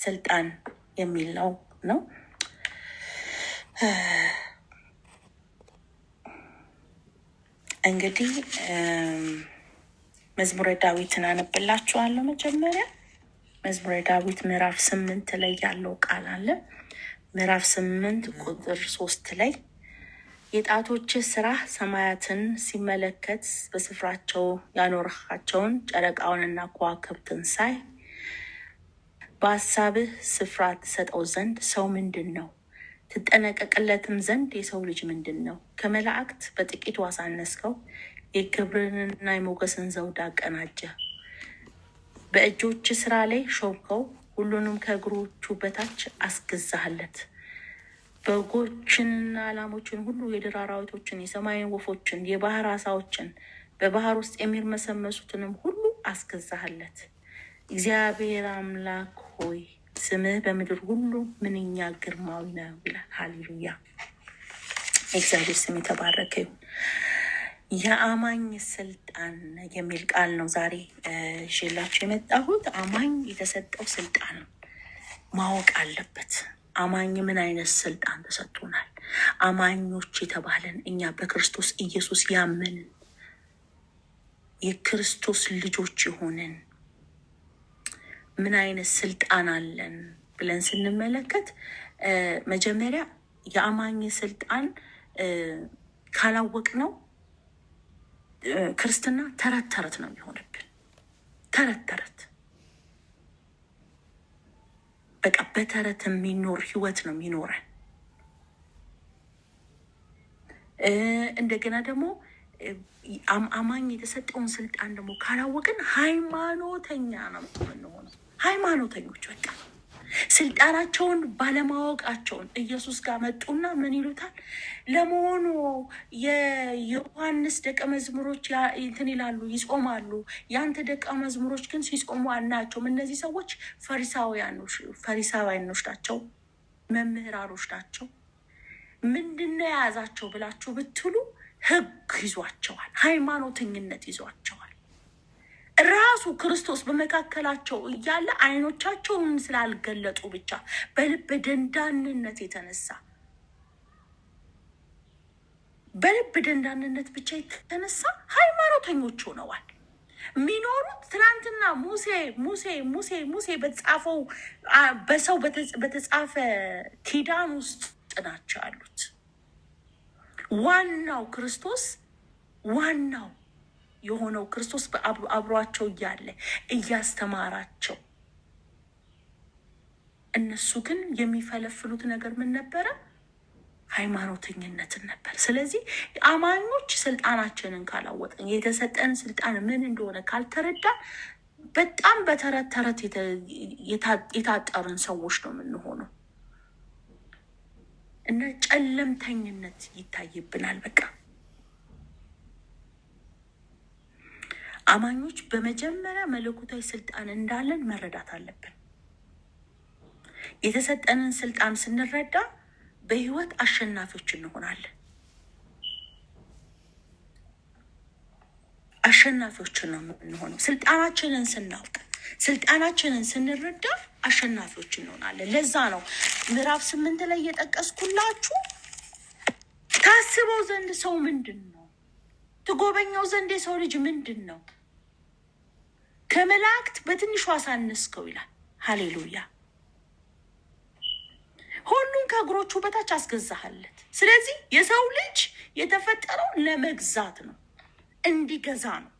ስልጣን የሚለው ነው። እንግዲህ መዝሙረ ዳዊትን አነብላችኋለሁ። መጀመሪያ መዝሙረ ዳዊት ምዕራፍ 8 ላይ ያለው ቃል አለ። ምዕራፍ 8 ቁጥር 3 ላይ የጣቶች ስራ ሰማያትን ሲመለከት በስፍራቸው ያኖርሃቸውን ጨረቃውንና ከዋክብትን ሳይ በሀሳብህ ስፍራ ትሰጠው ዘንድ ሰው ምንድን ነው? ትጠነቀቅለትም ዘንድ የሰው ልጅ ምንድን ነው? ከመላእክት በጥቂቱ አሳነስከው፣ የክብርንና የሞገስን ዘውድ አቀናጀ። በእጆች ስራ ላይ ሾምከው፣ ሁሉንም ከእግሮቹ በታች አስገዛህለት። በጎችንና ላሞችን ሁሉ፣ የዱር አራዊቶችን፣ የሰማይን ወፎችን፣ የባህር አሳዎችን፣ በባህር ውስጥ የሚርመሰመሱትንም ሁሉ አስገዛህለት። እግዚአብሔር አምላክ ሆይ ስምህ በምድር ሁሉ ምንኛ ግርማዊ ነው ይላል። ሃሌሉያ! እግዚአብሔር ስም የተባረከ ይሁን። የአማኝ ስልጣን የሚል ቃል ነው ዛሬ ይዤላችሁ የመጣሁት። አማኝ የተሰጠው ስልጣን ማወቅ አለበት። አማኝ ምን አይነት ስልጣን ተሰጥቶናል? አማኞች የተባለን እኛ በክርስቶስ ኢየሱስ ያመንን የክርስቶስ ልጆች የሆንን ምን አይነት ስልጣን አለን ብለን ስንመለከት መጀመሪያ የአማኝ ስልጣን ካላወቅ ነው ክርስትና ተረት ተረት ነው የሚሆንብን። ተረት ተረት በቃ በተረት የሚኖር ህይወት ነው የሚኖረን። እንደገና ደግሞ አማኝ የተሰጠውን ስልጣን ደግሞ ካላወቅን ሃይማኖተኛ ነው የምንሆነው። ሃይማኖተኞች በቃ ስልጣናቸውን ባለማወቃቸውን ኢየሱስ ጋር መጡና ምን ይሉታል? ለመሆኑ የዮሐንስ ደቀ መዝሙሮች እንትን ይላሉ፣ ይጾማሉ፣ ያንተ ደቀ መዝሙሮች ግን ሲጾሙ አናያቸውም። እነዚህ ሰዎች ፈሪሳውያኖች ናቸው፣ መምህራኖች ናቸው። ምንድነው የያዛቸው ብላችሁ ብትሉ ህግ ይዟቸዋል፣ ሃይማኖተኝነት ይዟቸዋል። ራሱ ክርስቶስ በመካከላቸው እያለ አይኖቻቸውን ስላልገለጡ ብቻ በልብ ደንዳንነት የተነሳ ብቻ የተነሳ ሃይማኖተኞች ሆነዋል። የሚኖሩት ትናንትና ሙሴ በተጻፈው በሰው በተጻፈ ኪዳን ውስጥ ናቸው ያሉት። ዋናው ክርስቶስ ዋናው የሆነው ክርስቶስ አብሯቸው እያለ እያስተማራቸው፣ እነሱ ግን የሚፈለፍሉት ነገር ምን ነበረ? ሃይማኖተኝነትን ነበር። ስለዚህ አማኞች ስልጣናችንን ካላወቅን፣ የተሰጠን ስልጣን ምን እንደሆነ ካልተረዳን በጣም በተረት ተረት የታጠርን ሰዎች ነው የምንሆነው እና ጨለምተኝነት ይታይብናል። በቃ አማኞች በመጀመሪያ መለኮታዊ ስልጣን እንዳለን መረዳት አለብን። የተሰጠንን ስልጣን ስንረዳ በህይወት አሸናፊዎች እንሆናለን። አሸናፊዎች ነው የምንሆነው ስልጣናችንን ስናውቅ፣ ስልጣናችንን ስንረዳ አሸናፊዎች እንሆናለን። ለዛ ነው ምዕራፍ 8 ላይ የጠቀስኩላችሁ ታስበው ዘንድ ሰው ምንድን ነው? ትጎበኛው ዘንድ የሰው ልጅ ምንድን ነው? ከመላእክት በትንሹ አሳነስከው ይላል። ሃሌሉያ! ሁሉን ከእግሮቹ በታች አስገዛህለት። ስለዚህ የሰው ልጅ የተፈጠረው ለመግዛት ነው፣ እንዲገዛ ነው።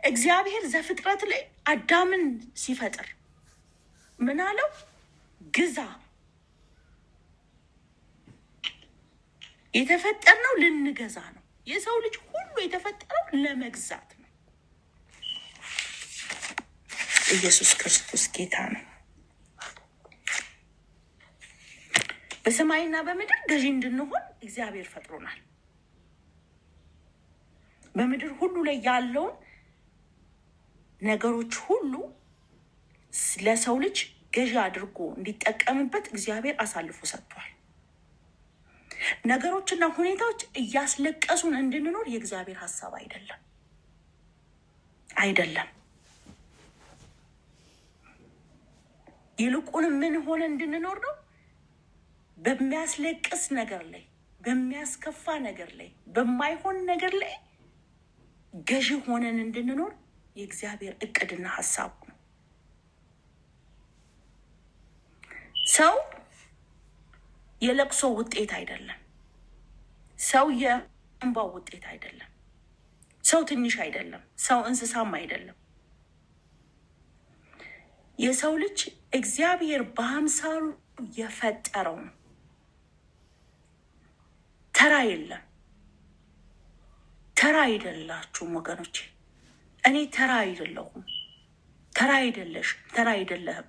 እግዚአብሔር ዘፍጥረት ላይ አዳምን ሲፈጥር ምን አለው? ግዛ። የተፈጠርነው ልንገዛ ነው። የሰው ልጅ ሁሉ የተፈጠረው ለመግዛት ነው። ኢየሱስ ክርስቶስ ጌታ ነው። በሰማይና በምድር ገዢ እንድንሆን እግዚአብሔር ፈጥሮናል። በምድር ሁሉ ላይ ያለውን ነገሮች ሁሉ ለሰው ልጅ ገዢ አድርጎ እንዲጠቀምበት እግዚአብሔር አሳልፎ ሰጥቷል። ነገሮችና ሁኔታዎች እያስለቀሱን እንድንኖር የእግዚአብሔር ሀሳብ አይደለም። ይልቁንም ምን ሆነ እንድንኖር ነው? በሚያስለቅስ ነገር ላይ፣ በሚያስከፋ ነገር ላይ፣ በማይሆን ነገር ላይ ገዢ ሆነን እንድንኖር የእግዚአብሔር እቅድና ሀሳብ ነው። ሰው የለቅሶ ውጤት አይደለም። ሰው የእንባው ውጤት አይደለም። ሰው ትንሽ አይደለም። ሰው እንስሳም አይደለም። የሰው ልጅ እግዚአብሔር በአምሳሉ የፈጠረው ነው። ተራ የለም። ተራ አይደላችሁም ወገኖቼ። እኔ ተራ አይደለሁም። ተራ አይደለሽም። ተራ አይደለህም።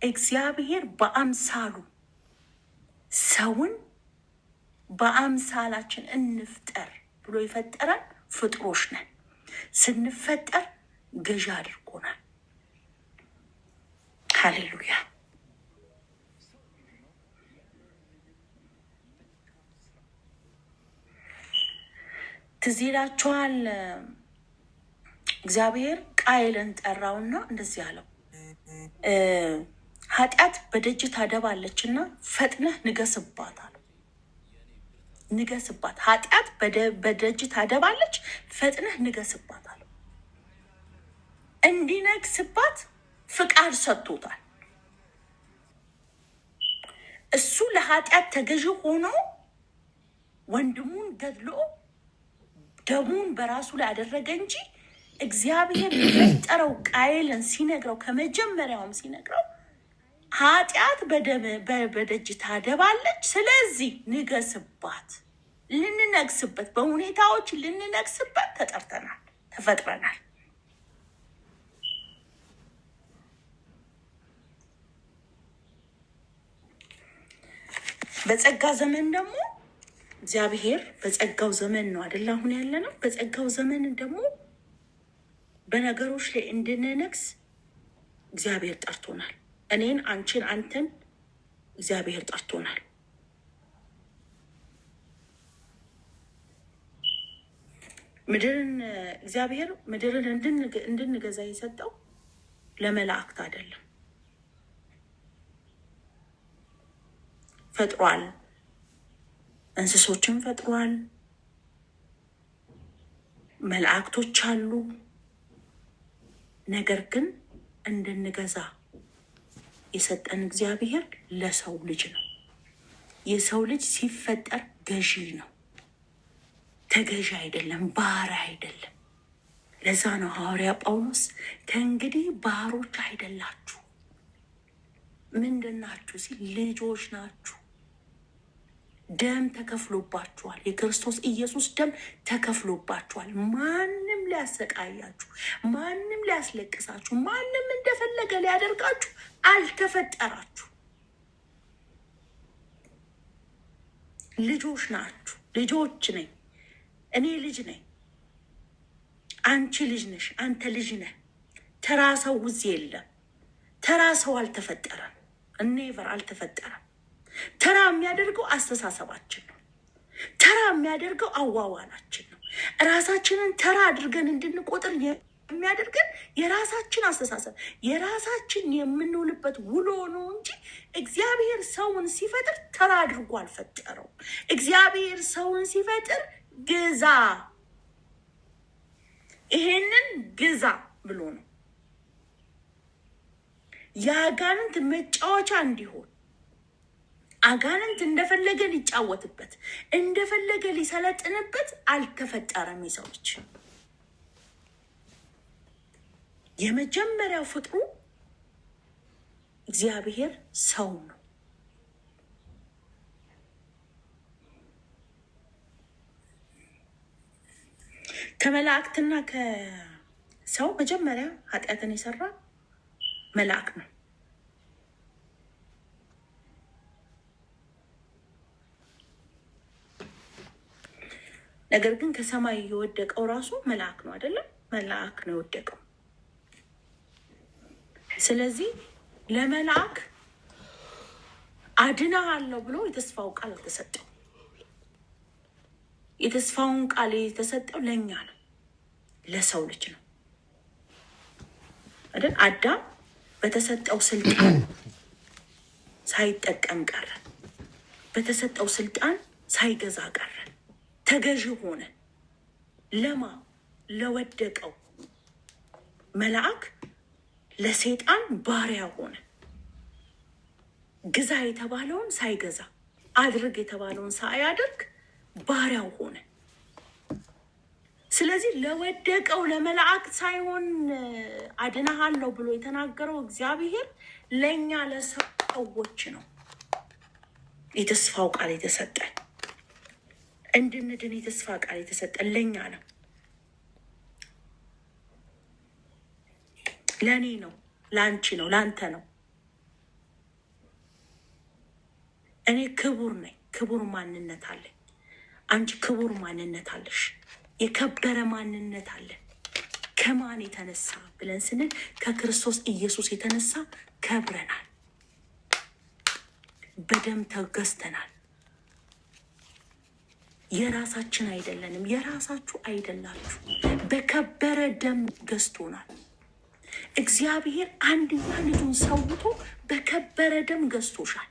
እግዚአብሔር በአምሳሉ ሰውን በአምሳላችን እንፍጠር ብሎ የፈጠረን ፍጥሮች ነን። ስንፈጠር ገዢ አድርጎናል። ሃሌሉያ። ትዝ ይላችኋል፣ እግዚአብሔር ቃየልን ጠራውና እንደዚህ አለው፣ ኃጢአት በደጅ ታደባለችና ፈጥነህ ንገስባት አለው። ንገስባት፣ ኃጢአት በደጅ ታደባለች፣ ፈጥነህ ንገስባት አለው። እንዲነግስባት ፍቃድ ሰጥቶታል። እሱ ለኃጢአት ተገዢ ሆኖ ወንድሙን ገድሎ ደሙን በራሱ ላይ አደረገ እንጂ እግዚአብሔር የፈጠረው ቃየልን ሲነግረው፣ ከመጀመሪያውም ሲነግረው ኃጢአት በደጅ ታደባለች፣ ስለዚህ ንገስባት፣ ልንነግስበት፣ በሁኔታዎች ልንነግስበት ተጠርተናል፣ ተፈጥረናል። በጸጋ ዘመን ደግሞ እግዚአብሔር በጸጋው ዘመን ነው አይደል አሁን ያለ ነው። በጸጋው ዘመን ደግሞ በነገሮች ላይ እንድንነግስ እግዚአብሔር ጠርቶናል። እኔን፣ አንቺን፣ አንተን እግዚአብሔር ጠርቶናል። እግዚአብሔር ምድርን እንድንገዛ የሰጠው ለመላእክት አይደለም። ፈጥሯል፣ እንስሶችን ፈጥሯል፣ መላእክቶች አሉ። ነገር ግን እንድንገዛ የሰጠን እግዚአብሔር ለሰው ልጅ ነው። የሰው ልጅ ሲፈጠር ገዢ ነው፣ ተገዢ አይደለም፣ ባሪያ አይደለም። ለዛ ነው ሐዋርያ ጳውሎስ ከእንግዲህ ባሮች አይደላችሁ፣ ምንድን ናችሁ ሲል ልጆች ናችሁ። ደም ተከፍሎባችኋል። የክርስቶስ ኢየሱስ ደም ተከፍሎባችኋል። ማንም ሊያሰቃያችሁ፣ ማንም ሊያስለቅሳችሁ፣ ማንም እንደፈለገ ሊያደርጋችሁ አልተፈጠራችሁ። ልጆች ናችሁ። ልጆች ነኝ እኔ፣ ልጅ ነኝ። አንቺ ልጅ ነሽ፣ አንተ ልጅ ነህ። ተራ ሰው ውዝ የለም። ተራ ሰው አልተፈጠረም። ኔቨር አልተፈጠረም። ተራ የሚያደርገው አስተሳሰባችን ነው። ተራ የሚያደርገው አዋዋላችን ነው። ራሳችንን ተራ አድርገን እንድንቆጥር የሚያደርገን የራሳችን አስተሳሰብ፣ የራሳችን የምንውልበት ውሎ ነው እንጂ እግዚአብሔር ሰውን ሲፈጥር ተራ አድርጎ አልፈጠረው። እግዚአብሔር ሰውን ሲፈጥር ግዛ፣ ይሄንን ግዛ ብሎ ነው። የአጋንንት መጫወቻ እንዲሆን፣ አጋንንት እንደፈለገ ሊጫወትበት፣ እንደፈለገ ሊሰለጥንበት አልተፈጠረም። የሰው ልጅ የመጀመሪያው ፍጥሩ እግዚአብሔር ሰው ነው። ከመላእክትና ከሰው መጀመሪያ ኃጢአትን የሰራ መልአክ ነው። ነገር ግን ከሰማይ የወደቀው ራሱ መልአክ ነው አይደለም? መልአክ ነው የወደቀው። ስለዚህ ለመልአክ አድናለሁ ብሎ የተስፋው ቃል አልተሰጠው። የተስፋውን ቃል የተሰጠው ለእኛ ነው፣ ለሰው ልጅ ነው አይደል? አዳም በተሰጠው ስልጣን ሳይጠቀም ቀረ። በተሰጠው ስልጣን ሳይገዛ ቀረ። ተገዢ ሆነ። ለማ ለወደቀው መልአክ ለሰይጣን ባሪያ ሆነ። ግዛ የተባለውን ሳይገዛ፣ አድርግ የተባለውን ሳያደርግ ባሪያው ሆነ። ስለዚህ ለወደቀው ለመልአክ ሳይሆን አድነሃለሁ ብሎ የተናገረው እግዚአብሔር ለእኛ ለሰዎች ነው የተስፋው ቃል የተሰጠን። እንድንድን የተስፋ ቃል የተሰጠን ለእኛ ነው፣ ለእኔ ነው፣ ለአንቺ ነው፣ ለአንተ ነው። እኔ ክቡር ነኝ፣ ክቡር ማንነት አለኝ። አንቺ ክቡር ማንነት አለሽ፣ የከበረ ማንነት አለን። ከማን የተነሳ ብለን ስንል ከክርስቶስ ኢየሱስ የተነሳ ከብረናል። በደም ተገዝተናል። የራሳችን አይደለንም፣ የራሳችሁ አይደላችሁ። በከበረ ደም ገዝቶናል። እግዚአብሔር አንድያ ልጁን ሰውቶ በከበረ ደም ገዝቶሻል።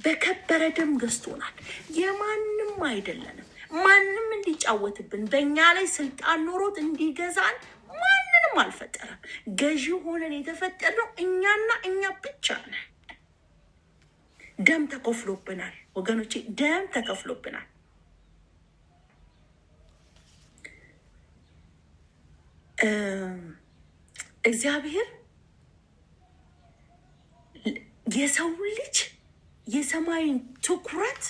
በከበረ ደም ገዝቶናል። የማንም አይደለንም። ማንም እንዲጫወትብን በእኛ ላይ ስልጣን ኖሮት እንዲገዛን ማንንም አልፈጠረም። ገዢ ሆነን የተፈጠርነው እኛና እኛ ብቻ ነን። ደም ተከፍሎብናል ወገኖቼ፣ ደም ተከፍሎብናል። እግዚአብሔር የሰው ልጅ የሰማይን ትኩረት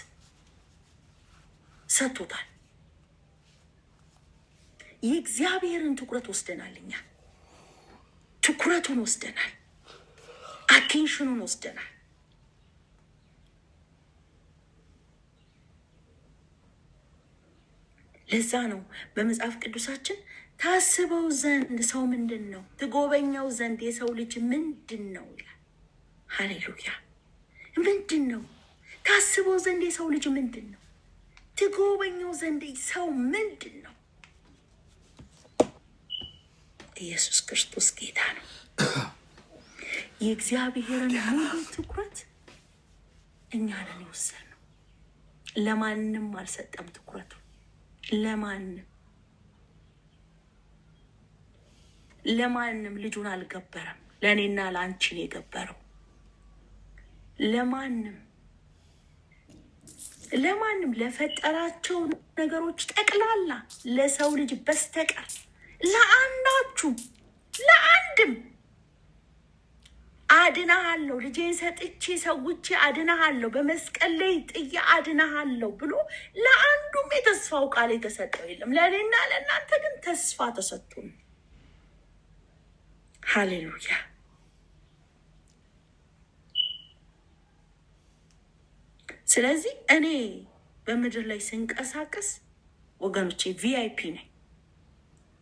ሰጥቶታል። የእግዚአብሔርን ትኩረት ወስደናል። እኛ ትኩረቱን ወስደናል። አቴንሽኑን ወስደናል። ለዛ ነው በመጽሐፍ ቅዱሳችን ታስበው ዘንድ ሰው ምንድን ነው? ትጎበኛው ዘንድ የሰው ልጅ ምንድን ነው ይላል። ሃሌሉያ! ምንድን ነው? ታስበው ዘንድ የሰው ልጅ ምንድን ነው? ትጎበኛው ዘንድ ሰው ምንድን ነው? ኢየሱስ ክርስቶስ ጌታ ነው። የእግዚአብሔርን ሙሉ ትኩረት እኛ ነን የወሰድነው። ለማንም አልሰጠም ትኩረቱ። ለማንም ልጁን አልገበረም። ለእኔና ለአንቺ ነው የገበረው። ለማንም ለፈጠራቸው ነገሮች ጠቅላላ ለሰው ልጅ በስተቀር ለአንዳችሁ ለአንድም አድናሃለሁ፣ ልጄን ሰጥቼ ሰውቼ አድናሃለሁ፣ በመስቀል ላይ ጥዬ አድናሃለሁ ብሎ ለአንዱም የተስፋው ቃል የተሰጠው የለም። ለእኔና ለእናንተ ግን ተስፋ ተሰጥቶን። ሃሌሉያ! ስለዚህ እኔ በምድር ላይ ስንቀሳቀስ ወገኖቼ ቪአይፒ ነኝ።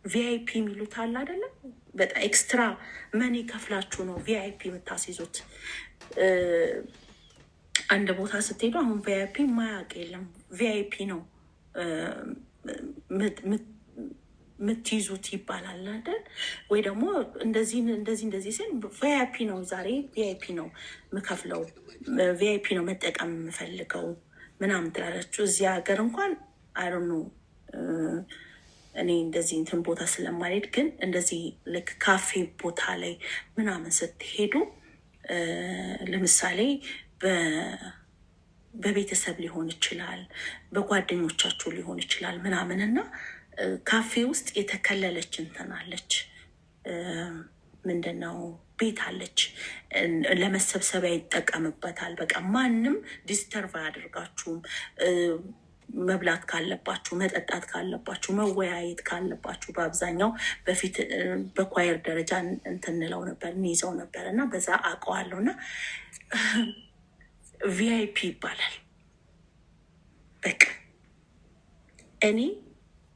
ቪአይፒ የሚሉት አለ አይደለም? በጣም ኤክስትራ መኒ ከፍላችሁ ነው ቪአይፒ የምታስይዙት። አንድ ቦታ ስትሄዱ አሁን ቪአይፒ ማያውቅ የለም። ቪአይፒ ነው የምትይዙት ይባላል አይደል? ወይ ደግሞ እንደዚህ ሲል ቪአይፒ ነው፣ ዛሬ ቪአይፒ ነው የምከፍለው፣ ቪአይፒ ነው መጠቀም የምፈልገው ምናምን ትላላችሁ። እዚህ ሀገር እንኳን አይዶኖ እኔ እንደዚህ እንትን ቦታ ስለማልሄድ፣ ግን እንደዚህ ልክ ካፌ ቦታ ላይ ምናምን ስትሄዱ ለምሳሌ በቤተሰብ ሊሆን ይችላል፣ በጓደኞቻችሁ ሊሆን ይችላል ምናምን እና ካፌ ውስጥ የተከለለች እንትን አለች፣ ምንድነው ቤት አለች፣ ለመሰብሰቢያ ይጠቀምበታል። በቃ ማንም ዲስተርቭ አያደርጋችሁም። መብላት ካለባችሁ፣ መጠጣት ካለባችሁ፣ መወያየት ካለባችሁ፣ በአብዛኛው በፊት በኳየር ደረጃ እንትንለው ነበር እንይዘው ነበር እና በዛ አውቀዋለሁ እና ቪአይፒ ይባላል። በቃ እኔ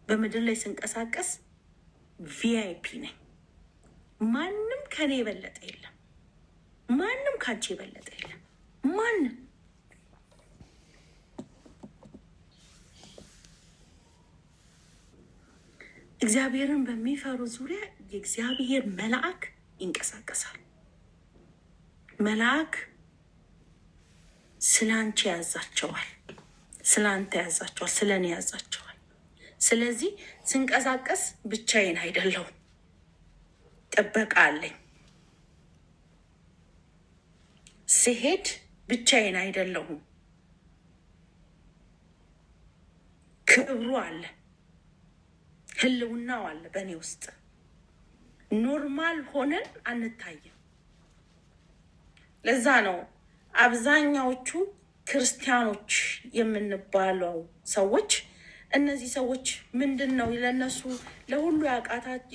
በምድር ላይ ስንቀሳቀስ ቪአይፒ ነኝ። ማንም ከኔ የበለጠ የለም። ማንም ካንቺ የበለጠ የለም። ማንም እግዚአብሔርን በሚፈሩ ዙሪያ የእግዚአብሔር መልአክ ይንቀሳቀሳል። መልአክ ስላንቺ ያዛቸዋል፣ ስላንተ ያዛቸዋል፣ ስለኔ ያዛቸዋል። ስለዚህ ስንቀሳቀስ ብቻዬን አይደለሁም፣ ጥበቃ አለኝ። ስሄድ ብቻዬን አይደለሁም፣ ክብሩ አለ፣ ህልውናው አለ በእኔ ውስጥ። ኖርማል ሆነን አንታይም። ለዛ ነው አብዛኛዎቹ ክርስቲያኖች የምንባለው ሰዎች እነዚህ ሰዎች ምንድን ነው ለነሱ ለሁሉ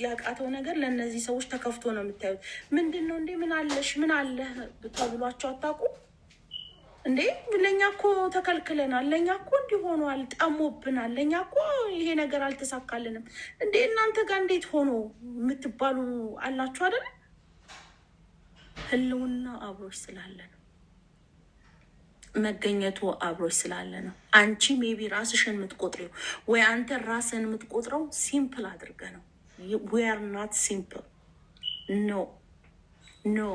ያቃተው ነገር ለእነዚህ ሰዎች ተከፍቶ ነው የምታዩት። ምንድን ነው እንዴ? ምን አለሽ? ምን አለ ተብሏቸው አታውቁ እንዴ? ለእኛ እኮ ተከልክለናል፣ ለእኛ እኮ እንዲሆኗል፣ ጠሞብናል፣ ለእኛ እኮ ይሄ ነገር አልተሳካልንም እንዴ? እናንተ ጋር እንዴት ሆኖ የምትባሉ አላችሁ አይደል? ህልውና አብሮች ስላለ ነው፣ መገኘቱ አብሮች ስላለ ነው። አንቺ ሜቢ ራስሽን የምትቆጥሪው ወይ አንተ ራስን የምትቆጥረው ሲምፕል አድርገ ነው። we are not simple no no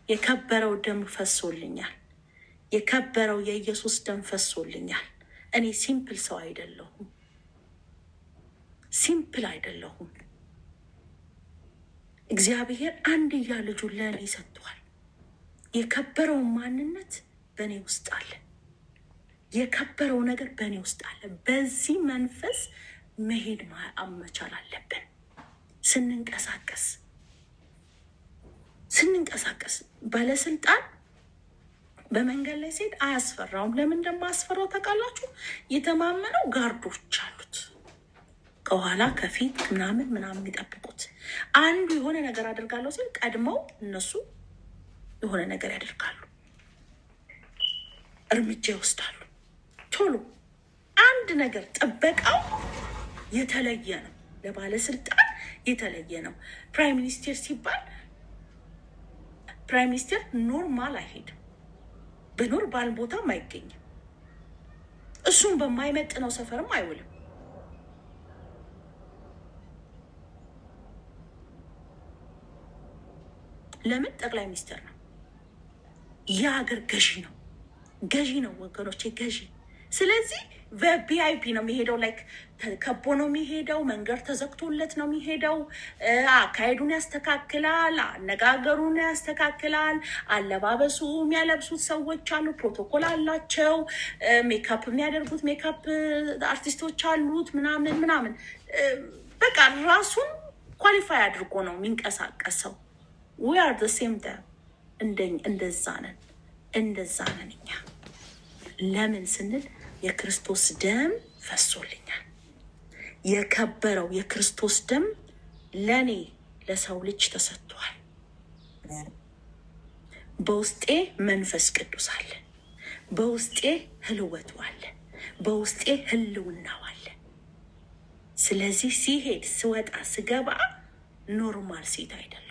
የከበረው ደም ፈሶልኛል፣ የከበረው የኢየሱስ ደም ፈሶልኛል። እኔ ሲምፕል ሰው አይደለሁም፣ ሲምፕል አይደለሁም። እግዚአብሔር አንድያ ልጁን ለእኔ ሰጥቷል። የከበረው ማንነት በእኔ ውስጥ አለ፣ የከበረው ነገር በእኔ ውስጥ አለ። በዚህ መንፈስ መሄድ መቻል አለብን። ስንንቀሳቀስ ባለስልጣን በመንገድ ላይ ሲሄድ አያስፈራውም። ለምን እንደማያስፈራው ታውቃላችሁ? የተማመነው ጋርዶች አሉት ከኋላ ከፊት ምናምን የሚጠብቁት። አንዱ የሆነ ነገር አደርጋለሁ ሲል ቀድመው እነሱ የሆነ ነገር ያደርጋሉ፣ እርምጃ ይወስዳሉ ቶሎ። አንድ ነገር ጥበቃው የተለየ ነው፣ ለባለስልጣን የተለየ ነው። ፕራይም ሚኒስቴር ሲባል ፕራይም ሚኒስቴር ኖርማል አይሄድም፣ በኖርማል ቦታም አይገኝም፣ እሱም በማይመጥነው ሰፈርም አይውልም። ለምን? ጠቅላይ ሚኒስትር ነው፣ የሀገር ገዢ ነው፣ ገዢ ነው ወገኖቼ፣ ገዢ። ስለዚህ በቪአይፒ ነው የሚሄደው፣ ላይክ ከቦ ነው የሚሄደው፣ መንገድ ተዘግቶለት ነው የሚሄደው። አካሄዱን ያስተካክላል፣ አነጋገሩን ያስተካክላል፣ አለባበሱ የሚያለብሱት ሰዎች አሉ፣ ፕሮቶኮል አላቸው፣ ሜካፕ የሚያደርጉት ሜካፕ አርቲስቶች አሉት፣ ምናምን በቃ ራሱን ኳሊፋይ አድርጎ ነው የሚንቀሳቀሰው። we are the same time እንደዛ ነን እኛ። ለምን ስንል የክርስቶስ ደም ፈሶልኛል። የከበረው የክርስቶስ ደም ለኔ ለሰው ልጅ ተሰጥቷል። በውስጤ መንፈስ ቅዱስ አለ፣ በውስጤ ህልወቱ አለ፣ በውስጤ ህልውናው አለ። ስለዚህ ሲሄድ ስወጣ ስገባ ኖርማል ሴት አይደለም።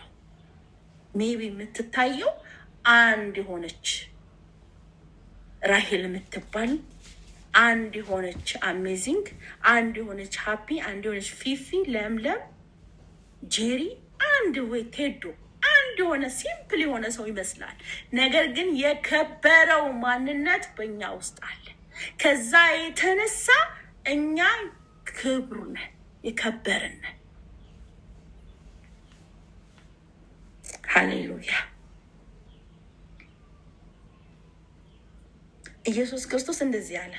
ሜቢ የምትታየው አንድ የሆነች ራሄል የምትባል፣ አንድ የሆነች አሜዚንግ፣ አንድ የሆነች ሃፒ፣ አንድ የሆነች ፊፊ፣ ለምለም፣ ጄሪ፣ አንድ ወይ ቴዶ፣ አንድ የሆነ ሲምፕል የሆነ ሰው ይመስላል። ነገር ግን የከበረው ማንነት በእኛ ውስጥ አለ። ከዛ የተነሳ እኛ ክብሩ ነን፣ የከበርን ነን። ሃሌሉያ። ኢየሱስ ክርስቶስ እንደዚህ አለ፣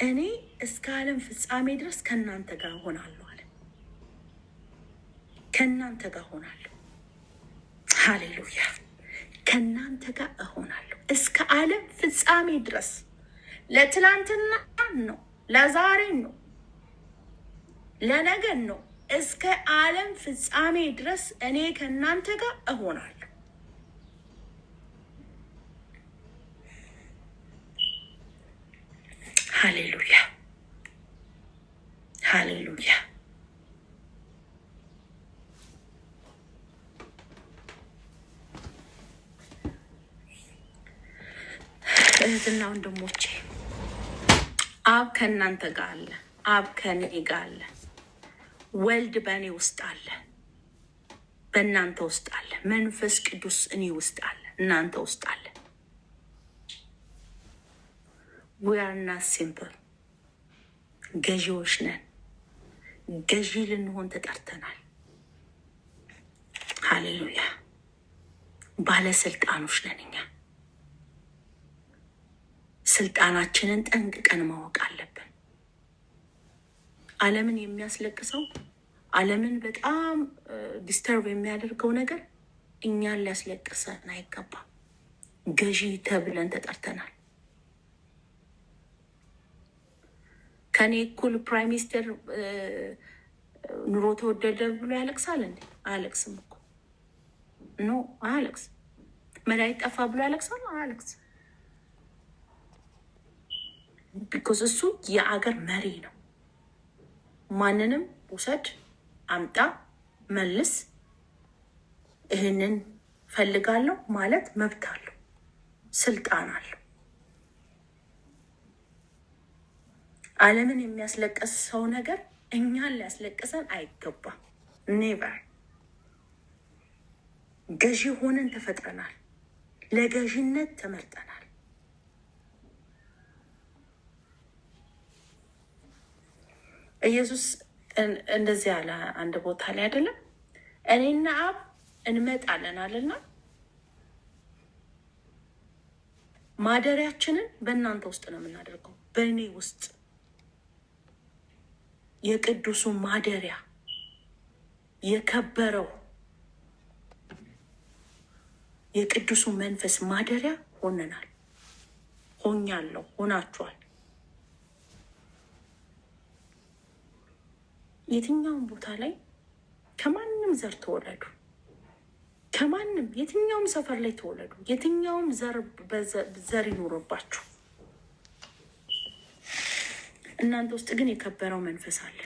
እኔ እስከ ዓለም ፍጻሜ ድረስ ከእናንተ ጋር እሆናለሁ አለ። ከእናንተ ጋር እሆናለሁ። ሃሌሉያ። ከእናንተ ጋር እሆናለሁ እስከ ዓለም ፍጻሜ ድረስ። ለትላንትና ነው፣ ለዛሬ ነው፣ ለነገ ነው። እስከ ዓለም ፍጻሜ ድረስ እኔ ከእናንተ ጋር እሆናለሁ። ሃሌሉያ ሃሌሉያ። እህትና ወንድሞቼ አብ ከእናንተ ጋር አለ፣ አብ ከእኔ ጋር አለ፣ ወልድ በእኔ ውስጥ አለ፣ በእናንተ ውስጥ አለ፣ መንፈስ ቅዱስ እኔ ውስጥ አለ። እናንተ ውስጥ አለ። we are not simple ገዢዎች ነን። ገዢ ልንሆን ተጠርተናል። ሃሌሉያ። ባለስልጣኖች ነን እኛ። ስልጣናችንን ጠንቅቀን ማወቅ አለብን። ዓለምን የሚያስለቅሰው ዓለምን በጣም ዲስተርብ የሚያደርገው ነገር እኛን ሊያስለቅሰን አይገባም። ገዢ ተብለን ተጠርተናል። ከኔ እኩል ፕራይም ሚኒስተር ኑሮ ተወደደ ብሎ ያለቅሳል እንዴ? አያለቅስም እኮ ኖ፣ አያለቅስም። መድኃኒት ጠፋ ብሎ ያለቅሳል? አያለቅስም። ቢኮዝ እሱ የአገር መሪ ነው። ማንንም ውሰድ፣ አምጣ፣ መልስ፣ ይህንን ፈልጋለሁ ማለት መብት አለው፣ ስልጣን አለው። ዓለምን የሚያስለቅሰው ነገር እኛን ሊያስለቅሰን አይገባም። ኔቨር። ገዢ ሆነን ተፈጥረናል። ለገዢነት ተመርጠናል። ኢየሱስ እንደዚህ ያለ አንድ ቦታ ላይ አይደለም እኔና አብ እንመጣለን አለና ማደሪያችንን በእናንተ ውስጥ ነው የምናደርገው፣ በእኔ ውስጥ የቅዱሱ ማደሪያ የከበረው የቅዱሱ መንፈስ ማደሪያ ሆነናል። ሆኛለሁ፣ ሆናችኋል። የትኛውም ቦታ ላይ ከማንም ዘር ተወለዱ፣ ከማንም የትኛውም ሰፈር ላይ ተወለዱ፣ የትኛውም ዘር ይኖርባችሁ፣ እናንተ ውስጥ ግን የከበረው መንፈስ አለ።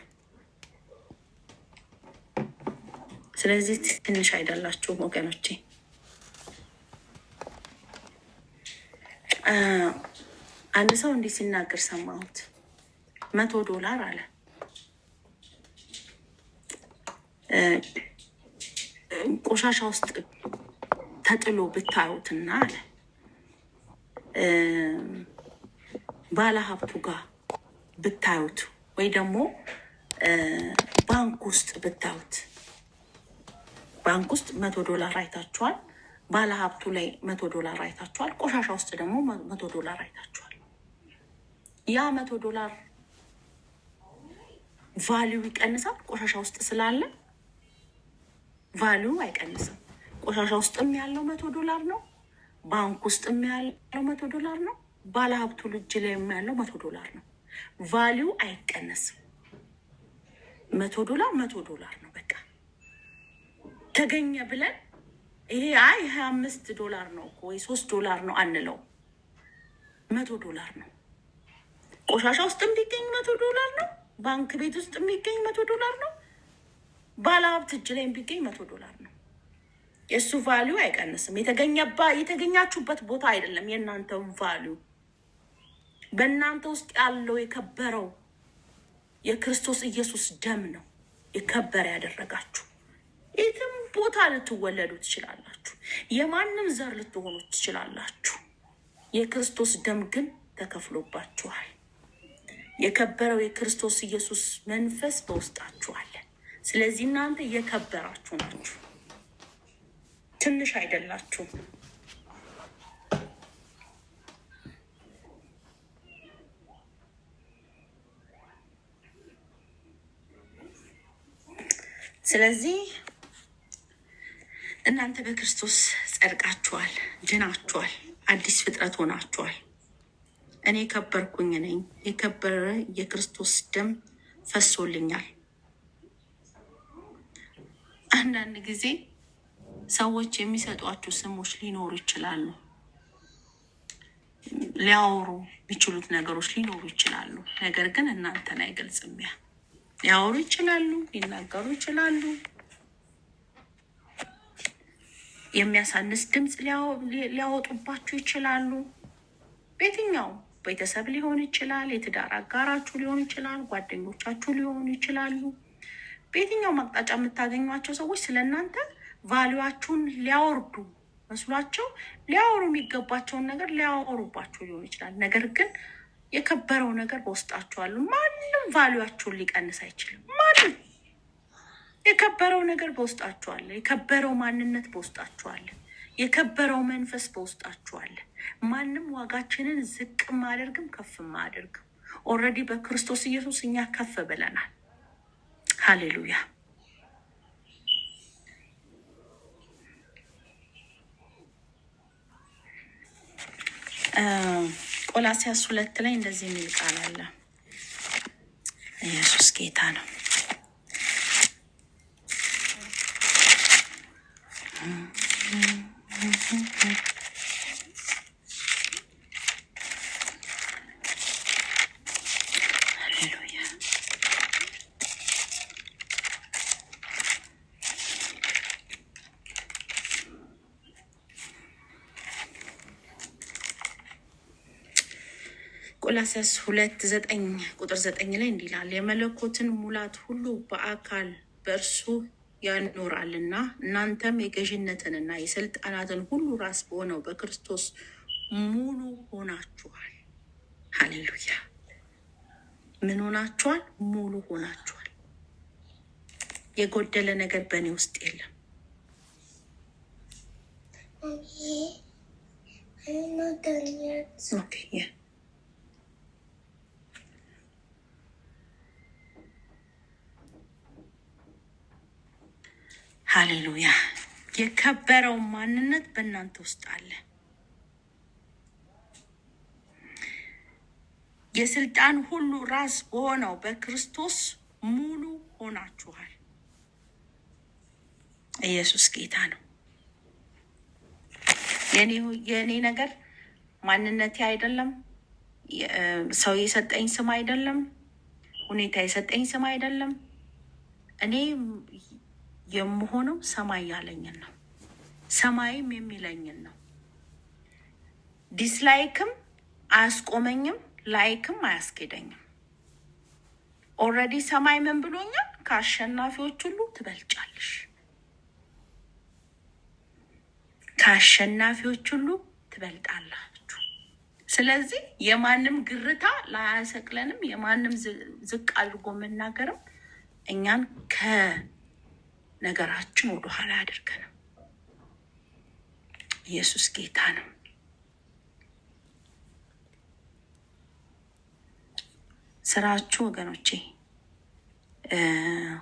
ስለዚህ ትንሽ አይደላችሁም ወገኖቼ። አንድ ሰው እንዲህ ሲናገር ሰማሁት። $100 አለ ቆሻሻ ውስጥ ተጥሎ ብታዩትና አለ ባለ ሀብቱ ጋር ብታዩት ወይ ደግሞ ባንክ ውስጥ ብታዩት፣ ባንክ ውስጥ $100 አይታችኋል። ባለ ሀብቱ ላይ $100 አይታችኋል። ቆሻሻ ውስጥ ደግሞ $100 አይታችኋል። ያ $100 ቫሊዩ ይቀንሳል። ቆሻሻ ውስጥ ስላለ ቫሊዩ አይቀንስም። ቆሻሻ ውስጥም ያለው $100 ነው። ባንክ ውስጥም ያለው $100 ነው። ባለ ሀብቱ ልጅ ላይ ያለው $100 ነው። ቫሊዩ አይቀነስም። $100 ነው። በቃ ተገኘ ብለን ይሄ $25 ነው ወይ $3 ነው አንለው፣ $100 ነው። ቆሻሻ ውስጥ የሚገኝ $100 ነው። ባንክ ቤት ውስጥ የሚገኝ $100 ነው። ባለሀብት እጅ ላይ የሚገኝ $100 ነው። የእሱ ቫሊዩ አይቀንስም። የተገኛችሁበት ቦታ አይደለም የእናንተ ቫሊዩ። በእናንተ ውስጥ ያለው የከበረው የክርስቶስ ኢየሱስ ደም ነው የከበረ ያደረጋችሁ። የትም ቦታ ልትወለዱ ትችላላችሁ። የማንም ዘር ልትሆኑ ትችላላችሁ። የክርስቶስ ደም ግን ተከፍሎባችኋል። የከበረው የክርስቶስ ኢየሱስ መንፈስ በውስጣችሁ አለ። ስለዚህ እናንተ የከበራችሁ ናችሁ፣ ትንሽ አይደላችሁ። ስለዚህ እናንተ በክርስቶስ ጸድቃችኋል፣ ድናችኋል፣ አዲስ ፍጥረት ሆናችኋል። እኔ የከበርኩኝ ነኝ። የከበረ የክርስቶስ ደም ፈሶልኛል። አንዳንድ ጊዜ ሰዎች የሚሰጧችሁ ስሞች ሊኖሩ ይችላሉ። ሊያወሩ የሚችሉት ነገሮች ሊኖሩ ይችላሉ። ነገር ግን እናንተን አይገልጽም። ያ ሊያወሩ ይችላሉ፣ ሊናገሩ ይችላሉ። የሚያሳንስ ድምፅ ሊያወጡባችሁ ይችላሉ። በየትኛው ቤተሰብ ሊሆን ይችላል፣ የትዳር አጋራችሁ ሊሆን ይችላል፣ ጓደኞቻችሁ ሊሆኑ ይችላሉ። በየትኛው አቅጣጫ የምታገኟቸው ሰዎች ስለ እናንተ ቫሊዋችሁን ሊያወርዱ መስሏቸው ሊያወሩ የሚገባቸውን ነገር ሊያወሩባቸው ሊሆን ይችላል። ነገር ግን የከበረው ነገር በውስጣቸው አሉ። ማንም ቫሉያቸውን ሊቀንስ አይችልም። ማንም የከበረው ነገር በውስጣቸው አለ። የከበረው ማንነት በውስጣቸው አለ። የከበረው መንፈስ በውስጣቸው አለ። ማንም ዋጋችንን ዝቅ ማደርግም ከፍ ማደርግም ኦልሬዲ በክርስቶስ ኢየሱስ እኛ ከፍ ብለናል። ሃሌሉያ። ቆላስይስ 2 ላይ እንደዚህ የሚል ቃል አለ። ኢየሱስ ጌታ ነው። ቆላስይስ 2:9 ላይ እንዲህ ይላል፣ የመለኮትን ሙላት ሁሉ በአካል በእርሱ ያኖራልና እናንተም የገዥነትንና የስልጣናትን ሁሉ ራስ በሆነው በክርስቶስ ሙሉ ሆናችኋል። ሃሌሉያ። ምን ሆናችኋል? ሙሉ ሆናችኋል። የጎደለ ነገር በእኔ ውስጥ የለም። ኦኬ ሃሌሉያ። የከበረው ማንነት በእናንተ ውስጥ አለ። የስልጣን ሁሉ ራስ በሆነው በክርስቶስ ሙሉ ሆናችኋል። ኢየሱስ ጌታ ነው። የኔ ነገር ማንነቴ አይደለም። ሰው የሰጠኝ ስም አይደለም። ሁኔታ የሰጠኝ ስም አይደለም። እኔ የምሆነው ሰማይ ያለኝን ነው። ሰማይም የሚለኝን ነው። ዲስላይክም አያስቆመኝም፣ ላይክም አያስኬደኝም። ኦልሬዲ ሰማይ ምን ብሎኛል? ከአሸናፊዎች ሁሉ ትበልጫለሽ። ከአሸናፊዎች ሁሉ ትበልጣላችሁ። ስለዚህ የማንም ግርታ ላያሰቅለንም፣ የማንም ዝቅ አድርጎ መናገርም እኛን ከነገራችን ወደኋላ አድርገንም። ኢየሱስ ጌታ ነው። ስራችሁ ወገኖቼ፣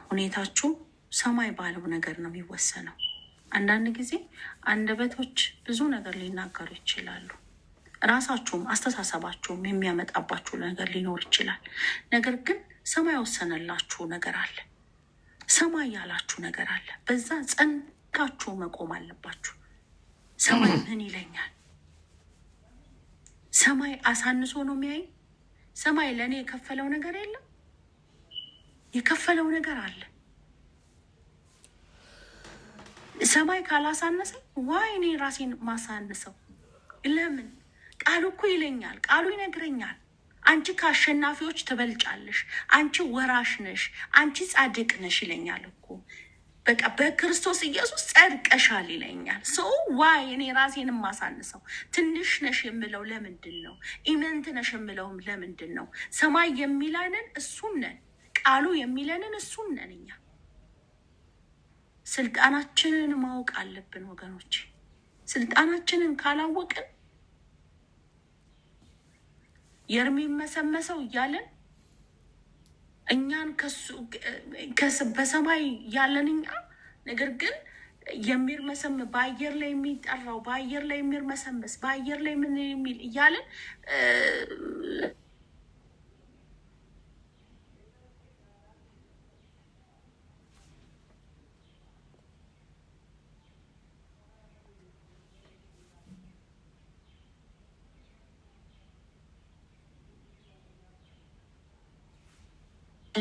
ሁኔታችሁ ሰማይ ባለው ነገር ነው የሚወሰነው። አንዳንድ ጊዜ አንደበቶች ብዙ ነገር ሊናገሩ ይችላሉ። ራሳችሁም አስተሳሰባችሁም የሚያመጣባችሁ ነገር ሊኖር ይችላል። ነገር ግን ሰማይ ወሰነላችሁ ነገር አለ። ሰማይ ያላችሁ ነገር አለ። በዛ ጸንታችሁ መቆም አለባችሁ። ሰማይ ምን ይለኛል? ሰማይ አሳንሶ ነው የሚያይ? ሰማይ ለእኔ የከፈለው ነገር የለም? የከፈለው ነገር አለ። ሰማይ ካላሳነሰኝ ዋይ እኔ ራሴን ማሳንሰው? ለምን? ቃሉ እኮ ይለኛል፣ ቃሉ ይነግረኛል። አንቺ ከአሸናፊዎች ትበልጫለሽ፣ አንቺ ወራሽ ነሽ፣ አንቺ ጻድቅ ነሽ ይለኛል እኮ። በቃ በክርስቶስ ኢየሱስ ጸድቀሻል ይለኛል። ሰው ዋይ እኔ ራሴን ማሳንሰው? ትንሽ ነሽ የምለው ለምንድን ነው? ኢምንት ነሽ የምለውም ለምንድን ነው? ሰማይ የሚለንን እሱን ነን፣ ቃሉ የሚለንን እሱን ነን። እኛ ስልጣናችንን ማወቅ አለብን ወገኖች። ስልጣናችንን ካላወቅን የሚመሰመሰው እያለን እኛን በሰማይ ያለን እኛ ነገር ግን የሚርመሰም በአየር ላይ የሚጠራው በአየር ላይ የሚርመሰመስ በአየር ላይ ምን የሚል እያለን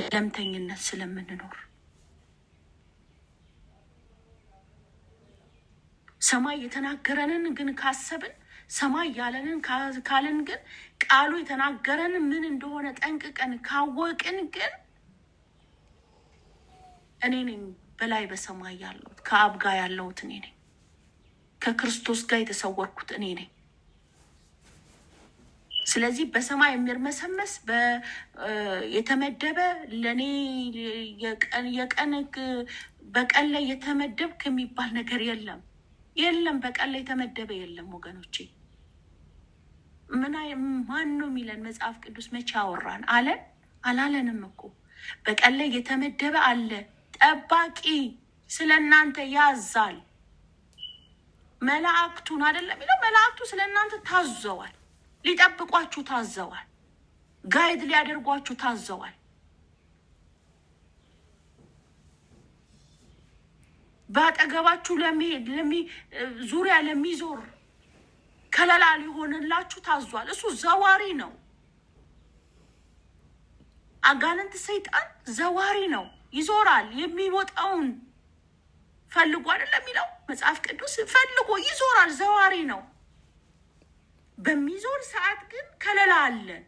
ለምተኝነት ስለምንኖር ሰማይ የተናገረንን ግን ካሰብን ሰማይ ያለንን ካልን ግን ቃሉ የተናገረንን ምን እንደሆነ ጠንቅቀን ካወቅን ግን እኔ ነኝ በላይ በሰማይ ያለሁት፣ ከአብ ጋር ያለሁት እኔ ነኝ። ከክርስቶስ ጋር የተሰወርኩት እኔ ነኝ። ስለዚህ በሰማይ የሚርመሰመስ የተመደበ ለእኔ የቀን በቀን ላይ የተመደብክ የሚባል ነገር የለም። በቀን ላይ የተመደበ የለም ወገኖቼ። ማን ነው የሚለን? መጽሐፍ ቅዱስ መቼ አወራን? አላለንም እኮ። በቀን ላይ የተመደበ አለ። ጠባቂ ስለ እናንተ ያዛል። መላእክቱን አይደለም የሚለው? መላእክቱ ስለ እናንተ ታዘዋል። ሊጠብቋችሁ ታዘዋል። ጋይድ ሊያደርጓችሁ ታዘዋል። በአጠገባችሁ ለሚሄድ ዙሪያ ለሚዞር ከለላ ሊሆንላችሁ ታዟል። እሱ ዘዋሪ ነው። አጋንንት ሰይጣን ዘዋሪ ነው። ይዞራል። የሚወጣውን ፈልጎ አይደለም የሚለው መጽሐፍ ቅዱስ? ፈልጎ ይዞራል። ዘዋሪ ነው። በሚዞር ሰዓት ግን ከለላ አለን፣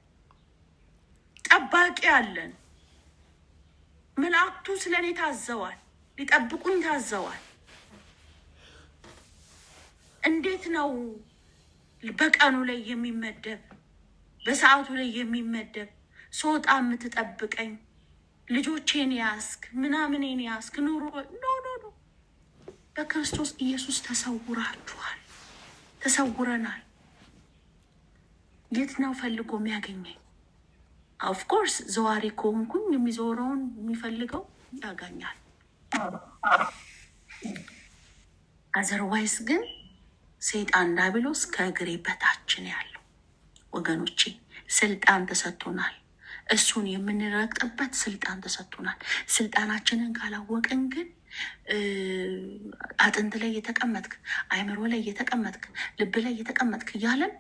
ጠባቂ አለን። መላእክቱ ስለኔ ታዘዋል፣ ሊጠብቁኝ ታዘዋል። እንዴት ነው በቀኑ ላይ የሚመደብ በሰዓቱ ላይ የሚመደብ ሶጣ የምትጠብቀኝ? ልጆቼን ያስክ ምናምኔን ያስክ ኑሮ ኖ በክርስቶስ ኢየሱስ ተሰውራችኋል፣ ተሰውረናል። የት ነው ፈልጎ የሚያገኘኝ? ኦፍኮርስ ዘዋሪ ከሆንኩኝ የሚዞረውን የሚፈልገው ያገኛል። አዘርዋይስ ግን ሰይጣን ዲያብሎስ ከእግሬ በታችን ያለው ወገኖቼ፣ ስልጣን ተሰጥቶናል። እሱን የምንረግጥበት ስልጣን ተሰጥቶናል። ስልጣናችንን ካላወቅን ግን አጥንት ላይ እየተቀመጥክ፣ አይምሮ ላይ እየተቀመጥክ፣ ልብ ላይ እየተቀመጥክ እያለን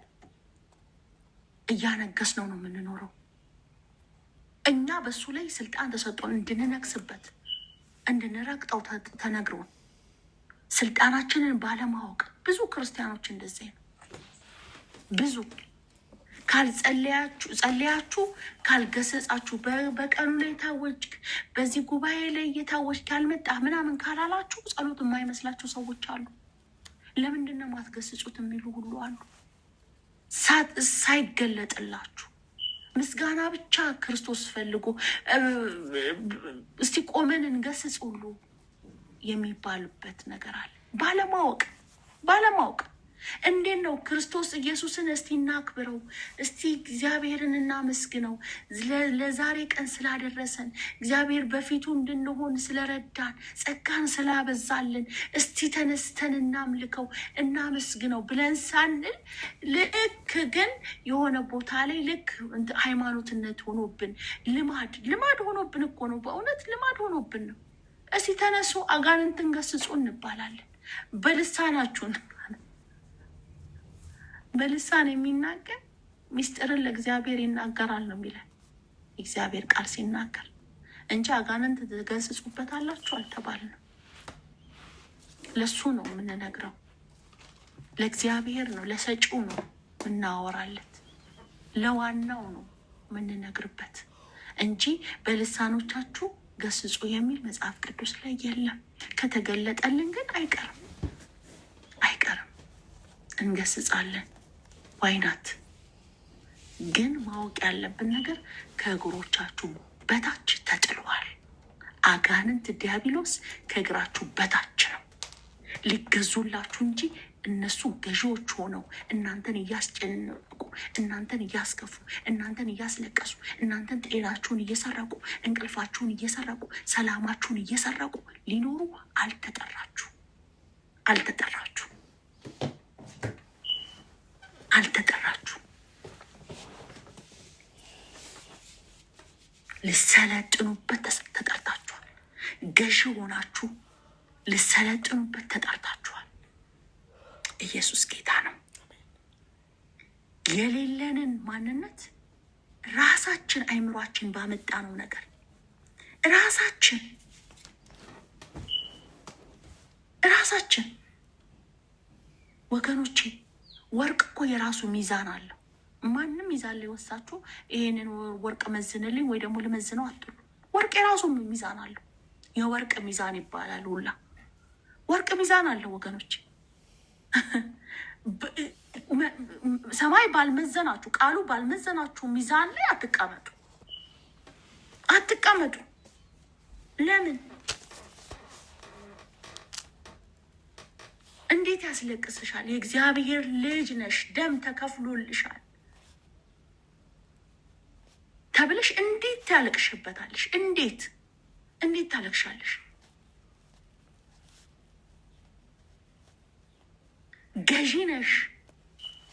እያነገስ ነው የምንኖረው። እኛ በሱ ላይ ስልጣን ተሰጥቶን እንድንነግስበት እንድንረግጠው ተነግሮን ስልጣናችንን ባለማወቅ ብዙ ክርስቲያኖች እንደዚህ ነው። ብዙ ጸልያችሁ ካልገሰጻችሁ፣ በቀኑ ላይ ታወጅክ፣ በዚህ ጉባኤ ላይ እየታወጅክ ያልመጣ ምናምን ካላላችሁ ጸሎት የማይመስላችሁ ሰዎች አሉ። ለምንድን ነው ማትገስጹት የሚሉ ሁሉ አሉ። ሳይገለጥላችሁ ምስጋና ብቻ ክርስቶስ ፈልጎ እስቲ ቆመን እንገስጽ ሁሉ የሚባልበት ነገር አለ። ባለማወቅ እንዴት ነው ክርስቶስ ኢየሱስን እስቲ እናክብረው፣ እስቲ እግዚአብሔርን እናመስግነው፣ ለዛሬ ቀን ስላደረሰን፣ እግዚአብሔር በፊቱ እንድንሆን ስለረዳን፣ ጸጋን ስላበዛልን፣ እስቲ ተነስተን እናምልከው፣ እናመስግነው ብለን ሳንል ልክ ግን የሆነ ቦታ ላይ ልክ ሃይማኖትነት ሆኖብን ልማድ ሆኖብን እኮ ነው። በእውነት ልማድ ሆኖብን ነው። እስቲ ተነሱ አጋንንትን ገስጹ እንባላለን። በልሳን የሚናገር ሚስጥርን ለእግዚአብሔር ይናገራል ነው የሚለን እግዚአብሔር ቃል ሲናገር እንጂ አጋንንት ትገስጹበታላችሁ አልተባልንም። ለሱ ነው የምንነግረው፣ ለእግዚአብሔር ነው፣ ለሰጪው ነው የምናወራለት፣ ለዋናው ነው የምንነግርበት እንጂ በልሳኖቻችሁ ገስጹ የሚል መጽሐፍ ቅዱስ ላይ የለም። ከተገለጠልን ግን አይቀርም እንገስጻለን። ዋይናት ግን ማወቅ ያለብን ነገር ከእግሮቻችሁ በታች ተጥሏል። አጋንንት ዲያብሎስ ከእግራችሁ በታች ነው። ሊገዙላችሁ እንጂ እነሱ ገዢዎች ሆነው እናንተን እያስጨነቁ፣ እናንተን እያስከፉ፣ እናንተን እያስለቀሱ፣ እናንተን ጤናችሁን እየሰረቁ፣ እንቅልፋችሁን እየሰረቁ፣ ሰላማችሁን እየሰረቁ ሊኖሩ አልተጠራችሁ። ልሰለጥኑበት ተጠርታችኋል። ገዢ ሆናችሁ ልሰለጥኑበት ተጠርታችኋል። ኢየሱስ ጌታ ነው። የሌለንን ማንነት ራሳችን አይምሯችን ባመጣነው ነገር ራሳችን ወገኖቼ፣ ወርቅ እኮ የራሱ ሚዛን አለው። ማንም ሚዛን ላይ ወሳችሁ ይሄንን ወርቅ መዝንልኝ ወይ ደግሞ ልመዝነው አትሉ። ወርቅ የራሱ ሚዛን አለው። የወርቅ ሚዛን ይባላል። ሁላ ወርቅ ሚዛን አለው ወገኖቼ። ሰማይ ባልመዘናችሁ ቃሉ ባልመዘናችሁ ሚዛን ላይ አትቀመጡ። ለምን? እንዴት ያስለቅስሻል? የእግዚአብሔር ልጅ ነሽ፣ ደም ተከፍሎልሻል ተብለሽ እንዴት ታለቅሽበታለሽ? እንዴት ታለቅሻለሽ? ገዢ ነሽ።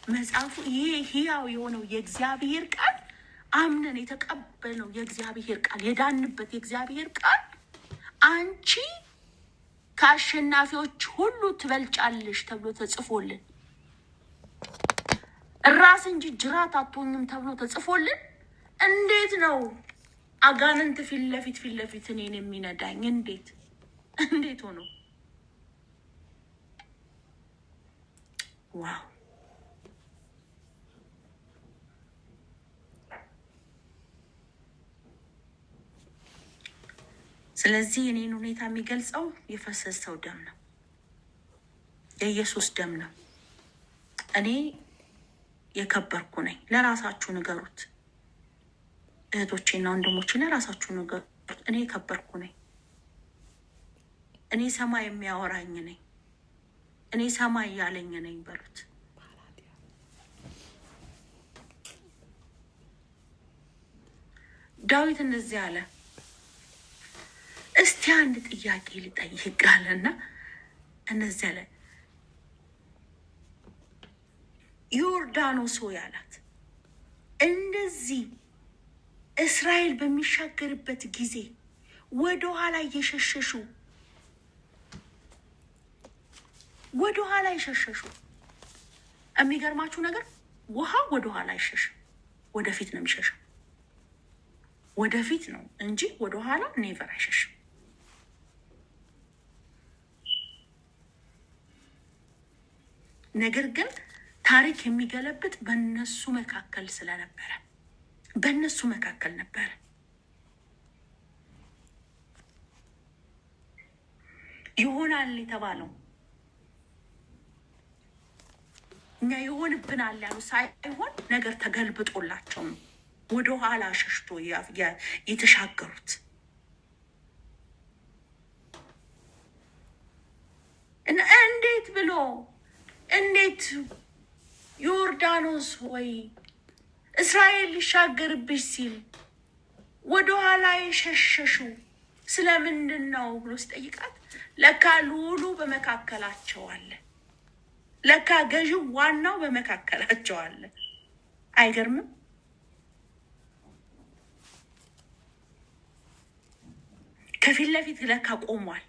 መጽሐፉ ይሄ ሕያው የሆነው የእግዚአብሔር ቃል አምነን የተቀበልነው የእግዚአብሔር ቃል የዳንበት የእግዚአብሔር ቃል አንቺ ከአሸናፊዎች ሁሉ ትበልጫለሽ ተብሎ ተጽፎልን፣ ራስ እንጂ ጅራት አትሆኝም ተብሎ ተጽፎልን፣ እንዴት ነው አጋንንት ፊት ለፊት እኔን የሚነዳኝ? እንዴት ሆኖ? ዋው! ስለዚህ እኔን ሁኔታ የሚገልጸው የፈሰሰው ደም ነው፣ የኢየሱስ ደም ነው። እኔ የከበርኩ ነኝ። ለራሳችሁ ንገሩት እህቶቼና ወንድሞቼ፣ ለራሳችሁ ንገሩት። እኔ የከበርኩ ነኝ። እኔ ሰማይ የሚያወራኝ ነኝ። እኔ ሰማይ ያለኝ ነኝ በሉት። ዳዊት እንደዚህ አለ። እስቲ አንድ ጥያቄ ልጠይቅ አለና እንደዚህ አለ። ዮርዳኖስ ሆይ አላት፣ እንደዚህ እስራኤል በሚሻገርበት ጊዜ ወደ ኋላ እየሸሸሹ የሚገርማችሁ ነገር ውሃ ወደ ኋላ አይሸሽም፣ ወደፊት ነው የሚሸሸው። ወደፊት ነው እንጂ ወደ ኋላ ኔቨር አይሸሽም። ነገር ግን ታሪክ የሚገለብጥ በእነሱ መካከል ስለነበረ በእነሱ መካከል ነበረ። ይሆናል የተባለው እኛ ይሆንብናል ያሉ ሳይሆን ነገር ተገልብጦላቸው ነው ወደ ኋላ ሸሽቶ የተሻገሩት። እንዴት ብሎ ዮርዳኖስ ሆይ እስራኤል ሊሻገርብሽ ሲል ወደ ኋላ የሸሸሹ ስለምንድን ነው ብሎ ሲጠይቃት፣ ለካ ልዑሉ በመካከላቸው አለ። ለካ ገዢው ዋናው በመካከላቸው አለ። አይገርምም? ከፊት ለፊት ለካ ቆሟል።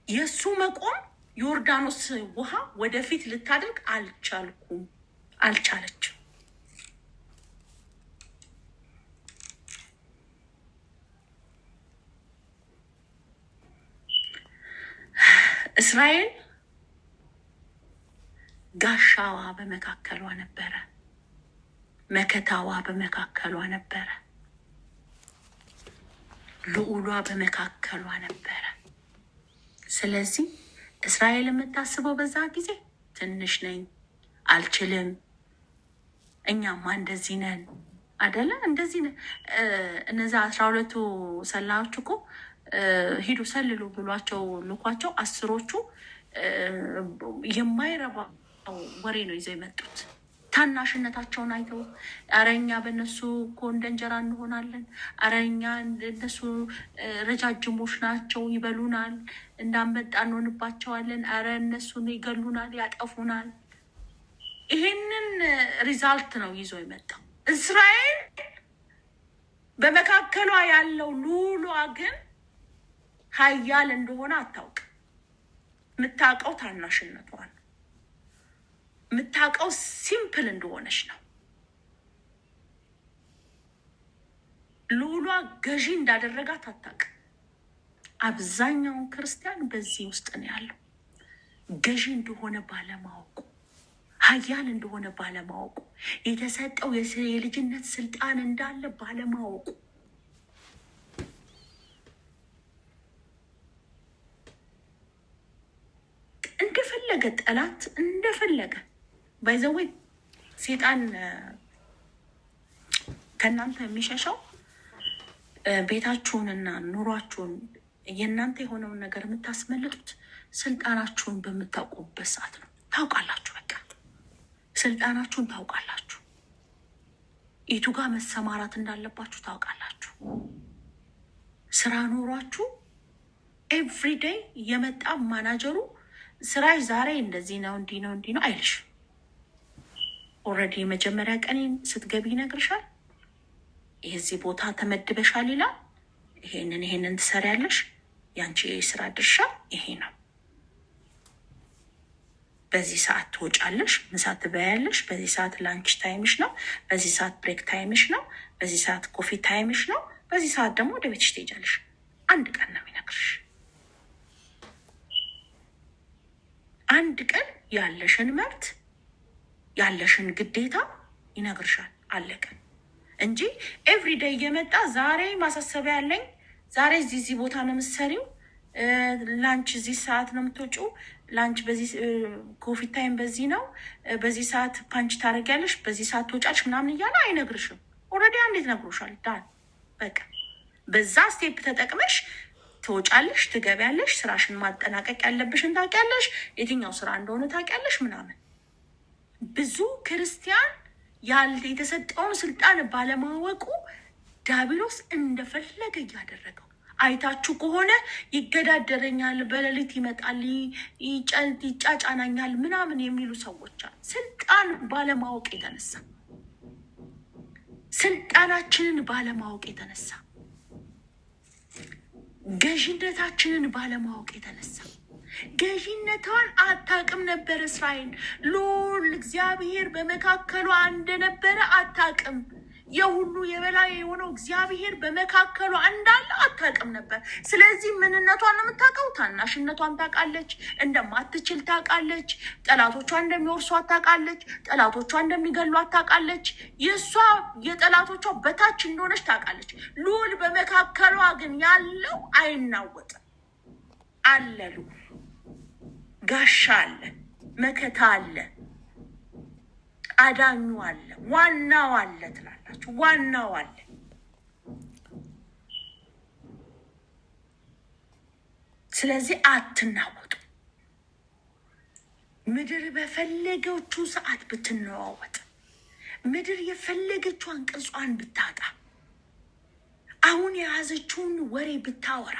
የእሱ መቆም ዮርዳኖስ ውሃ ወደፊት ልታደርግ አልቻለችም። እስራኤል ጋሻዋ በመካከሏ ነበረ፣ መከታዋ በመካከሏ ነበረ፣ ልዑሏ በመካከሏ ነበረ። ስለዚህ እስራኤል የምታስበው በዛ ጊዜ ትንሽ ነኝ፣ አልችልም፣ እኛማ እንደዚህ ነን አደለ? እንደዚህ ነን። እነዛ 12ቱ ሰላዮች እኮ ሂዱ ሰልሉ ብሏቸው ልኳቸው 10ዎቹ የማይረባ ወሬ ነው ይዘው የመጡት። ታናሽነታቸውን አይተው አረ እኛ በእነሱ እኮ እንደ እንጀራ እንሆናለን፣ አረ እኛ እነሱ ረጃጅሞች ናቸው ይበሉናል፣ እንዳንበጣ እንሆንባቸዋለን፣ አረ እነሱን ይገሉናል፣ ያጠፉናል። ይሄንን ሪዛልት ነው ይዞ የመጣው። እስራኤል በመካከሏ ያለው ልዑሏ ግን ኃያል እንደሆነ አታውቅ። የምታውቀው ታናሽነቷን፣ የምታውቀው ሲምፕል እንደሆነች ነው። ልዑሏ ገዢ እንዳደረጋት አታውቅ። አብዛኛውን ክርስቲያን በዚህ ውስጥ ነው ያለው። ገዢ እንደሆነ ባለማወቁ፣ ኃያል እንደሆነ ባለማወቁ፣ የተሰጠው የልጅነት ስልጣን እንዳለ ባለማወቁ እንደፈለገ ጠላት እንደፈለገ ባይዘው ሰይጣን ከእናንተ የሚሸሸው ቤታችሁንና ኑሯችሁን የእናንተ የሆነውን ነገር የምታስመልጡት ስልጣናችሁን በምታውቁበት ሰዓት ነው። ታውቃላችሁ፣ በቃ ስልጣናችሁን ታውቃላችሁ። የቱ ጋር መሰማራት እንዳለባችሁ ታውቃላችሁ። ስራ ኖሯችሁ ኤቭሪዴይ የመጣ ማናጀሩ ስራሽ ዛሬ እንደዚህ ነው እንዲህ ነው እንዲህ ነው አይልሽ። ኦልሬዲ የመጀመሪያ ቀኔን ስትገቢ ይነግርሻል። የዚህ ቦታ ተመድበሻል ይላል። ይሄንን ትሰሪያለሽ። ያንቺ የስራ ድርሻ ይሄ ነው። በዚህ ሰዓት ትወጫለሽ፣ ምሳ ትበያለሽ። በዚህ ሰዓት ላንች ታይምሽ ነው። በዚህ ሰዓት ብሬክ ታይምሽ ነው። በዚህ ሰዓት ኮፊ ታይምሽ ነው። በዚህ ሰዓት ደግሞ ወደ ቤትሽ ትሄጃለሽ። አንድ ቀን ነው የሚነግርሽ። አንድ ቀን ያለሽን መብት ያለሽን ግዴታ ይነግርሻል። አለቀ እንጂ ኤቭሪዴይ እየመጣ ዛሬ ማሳሰቢያ ያለኝ፣ ዛሬ እዚህ ቦታ ነው የምትሰሪው፣ ላንች እዚህ ሰዓት ነው የምትወጪው፣ ላንች በዚህ ኮፊ ታይም በዚህ ነው፣ በዚህ ሰዓት ፓንች ታደርጊያለሽ፣ በዚህ ሰዓት ትወጫለሽ ምናምን እያለ አይነግርሽም። ኦልሬዲ አንዴት ነግሮሻል። ዳን በቃ በዛ ስቴፕ ተጠቅመሽ ትወጫለሽ፣ ትገቢያለሽ፣ ስራሽን ማጠናቀቅ ያለብሽን ታውቂያለሽ፣ የትኛው ስራ እንደሆነ ታውቂያለሽ ምናምን። ብዙ ክርስቲያን የተሰጠውን ስልጣን ባለማወቁ ዲያብሎስ እንደፈለገ እያደረገው አይታችሁ ከሆነ ይገዳደረኛል፣ በሌሊት ይመጣል፣ ይጫጫናኛል ምናምን የሚሉ ሰዎች አሉ። ስልጣን ባለማወቅ የተነሳ ስልጣናችንን ባለማወቅ የተነሳ ገዥነታችንን ባለማወቅ የተነሳ ገዥነቷን አታውቅም ነበር እስራኤል። ልዑል እግዚአብሔር በመካከሏ እንደነበረ አታውቅም። የሁሉ የበላይ የሆነው እግዚአብሔር በመካከሏ እንዳለ አታውቅም ነበር። ስለዚህ ምንነቷን ነው የምታውቀው። ታናሽነቷን ታውቃለች፣ እንደማትችል ታውቃለች፣ ጠላቶቿ እንደሚወርሷት ታውቃለች፣ ጠላቶቿ እንደሚገሏት ታውቃለች፣ የእሷ የጠላቶቿ በታች እንደሆነች ታውቃለች። ልዑል በመካከሏ ግን ያለው አይናወጥም። አለ ልዑል፣ ጋሻ አለ፣ መከታ አለ፣ አዳኙ አለ፣ ዋናው አለ ትላላችሁ። ዋናው አለ። ስለዚህ አትናወጡ። ምድር በፈለገችው ሰዓት ብትነዋወጥ፣ ምድር የፈለገችውን ቅርጿን ብታጣ፣ አሁን የያዘችውን ወሬ ብታወራ፣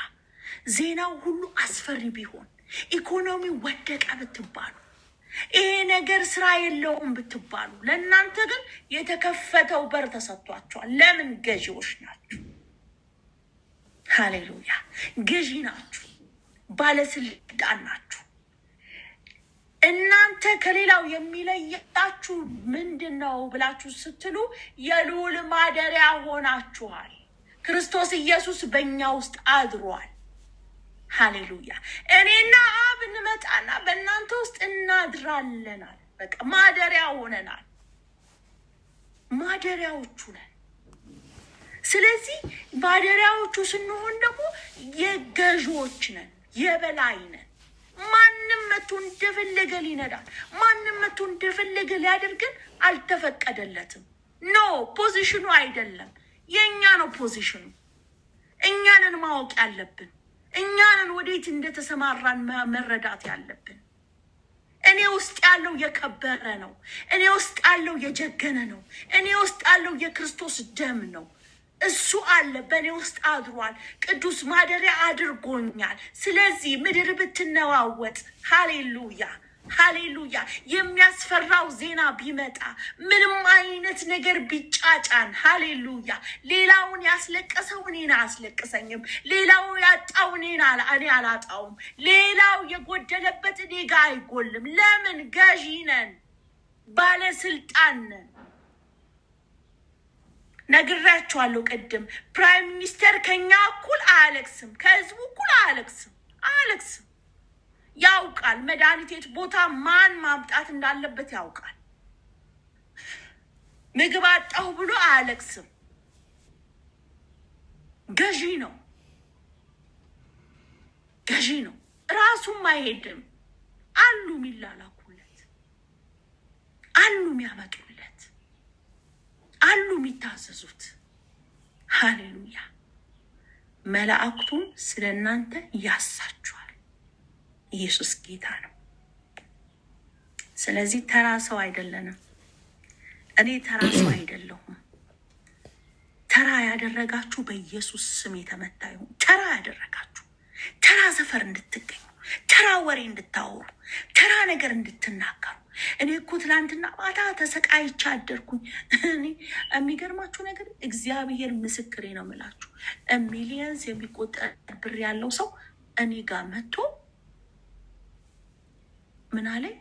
ዜናው ሁሉ አስፈሪ ቢሆን፣ ኢኮኖሚ ወደቀ ብትባሉ፣ ይሄ ነገር ስራ የለውም ብትባሉ፣ ለእናንተ ግን የተከፈተው በር ተሰጥቷቸዋል። ለምን? ገዢዎች ናችሁ። ሃሌሉያ! ገዢ ናችሁ፣ ባለስልጣን ናችሁ። እናንተ ከሌላው የሚለያችሁ ምንድን ነው ብላችሁ ስትሉ የልዑል ማደሪያ ሆናችኋል። ክርስቶስ ኢየሱስ በእኛ ውስጥ አድሯል። ሃሌሉያ! እኔና አብ እንመጣና በእናንተ ውስጥ እናድራለናል። በቃ ማደሪያ ሆነናል። ማደሪያዎቹ ነን። ስለዚህ ማደሪያዎቹ ስንሆን ደግሞ የገዢዎች ነን፣ የበላይ ነን። ማንም መቶ እንደፈለገ ሊነዳል፣ ማንም መቶ እንደፈለገ ሊያደርገን አልተፈቀደለትም። ኖ ፖዚሽኑ አይደለም፣ የእኛ ነው ፖዚሽኑ። እኛንን ማወቅ ያለብን፣ እኛንን ወዴት እንደተሰማራን መረዳት ያለብን። እኔ ውስጥ ያለው የከበረ ነው። እኔ ውስጥ ያለው የጀገነ ነው። እኔ ውስጥ ያለው የክርስቶስ ደም ነው። እሱ አለ፣ በእኔ ውስጥ አድሯል። ቅዱስ ማደሪያ አድርጎኛል። ስለዚህ ምድር ብትነዋወጥ፣ ሃሌሉያ ሃሌሉያ፣ የሚያስፈራው ዜና ቢመጣ፣ ምንም አይነት ነገር ቢጫጫን፣ ሃሌሉያ፣ ሌላውን ያስለቀሰው እኔን አያስለቅሰኝም። ሌላው ያጣው እኔ አላጣውም። ሌላው የጎደለበት እኔ ጋ አይጎልም። ለምን? ገዢ ነን፣ ባለስልጣን ነን። ነግራችኋለሁ ቅድም። ፕራይም ሚኒስተር ከኛ እኩል አያለቅስም፣ ከህዝቡ እኩል አያለቅስም። ያውቃል መድኃኒት የት ቦታ ማን ማምጣት እንዳለበት ያውቃል። ምግብ አጣሁ ብሎ አያለቅስም። ገዢ ነው። ራሱም አይሄድም፣ አሉ የሚላላኩለት፣ አሉ የሚያመጡለት፣ አሉ የሚታዘዙት። ሃሌሉያ። መላእክቱን ስለ እናንተ ያሳችኋል። ኢየሱስ ጌታ ነው። ስለዚህ ተራ ሰው አይደለንም። እኔ ተራ ሰው አይደለሁም። ተራ ያደረጋችሁ በኢየሱስ ስም የተመታ ይሁን። ተራ ያደረጋችሁ ተራ ሰፈር እንድትገኙ፣ ተራ ወሬ እንድታወሩ፣ ተራ ነገር እንድትናገሩ። እኔ እኮ ትናንትና ማታ ተሰቃይቼ አደርኩኝ። እኔ የሚገርማችሁ ነገር እግዚአብሔር ምስክሬ ነው የምላችሁ፣ ሚሊየንስ የሚቆጠር ብር ያለው ሰው እኔ ጋር መጥቶ ምን አለኝ?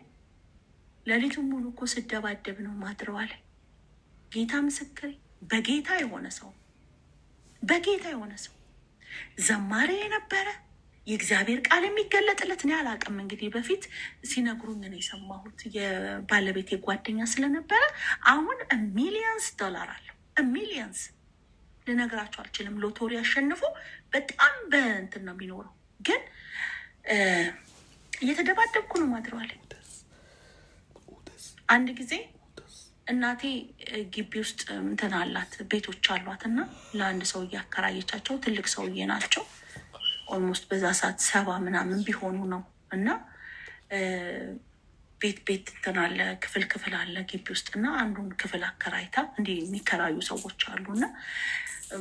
ሌሊቱን ሙሉ እኮ ስደባደብ ነው ማድረው አለ። ጌታ ምስክሬ፣ በጌታ የሆነ ሰው፣ በጌታ የሆነ ሰው ዘማሪ የነበረ የእግዚአብሔር ቃል የሚገለጥለት እኔ አላውቅም። እንግዲህ በፊት ሲነግሩኝ ነው የሰማሁት፣ የባለቤቴ ጓደኛ ስለነበረ። አሁን ሚሊየንስ ዶላር አለው። ሚሊየንስ ልነግራቸው አልችልም። ሎቶሪ አሸንፎ በጣም በእንትን ነው የሚኖረው። ግን እየተደባደብኩ ነው ማድረዋል። አንድ ጊዜ እናቴ ግቢ ውስጥ እንትን አላት፣ ቤቶች አሏት እና ለአንድ ሰው እያከራየቻቸው፣ ትልቅ ሰውዬ ናቸው። ኦልሞስት በዛ ሰዓት 70 ምናምን ቢሆኑ ነው። እና ቤት እንትን አለ፣ ክፍል አለ ግቢ ውስጥ እና አንዱን ክፍል አከራይታ እንዲህ የሚከራዩ ሰዎች አሉ እና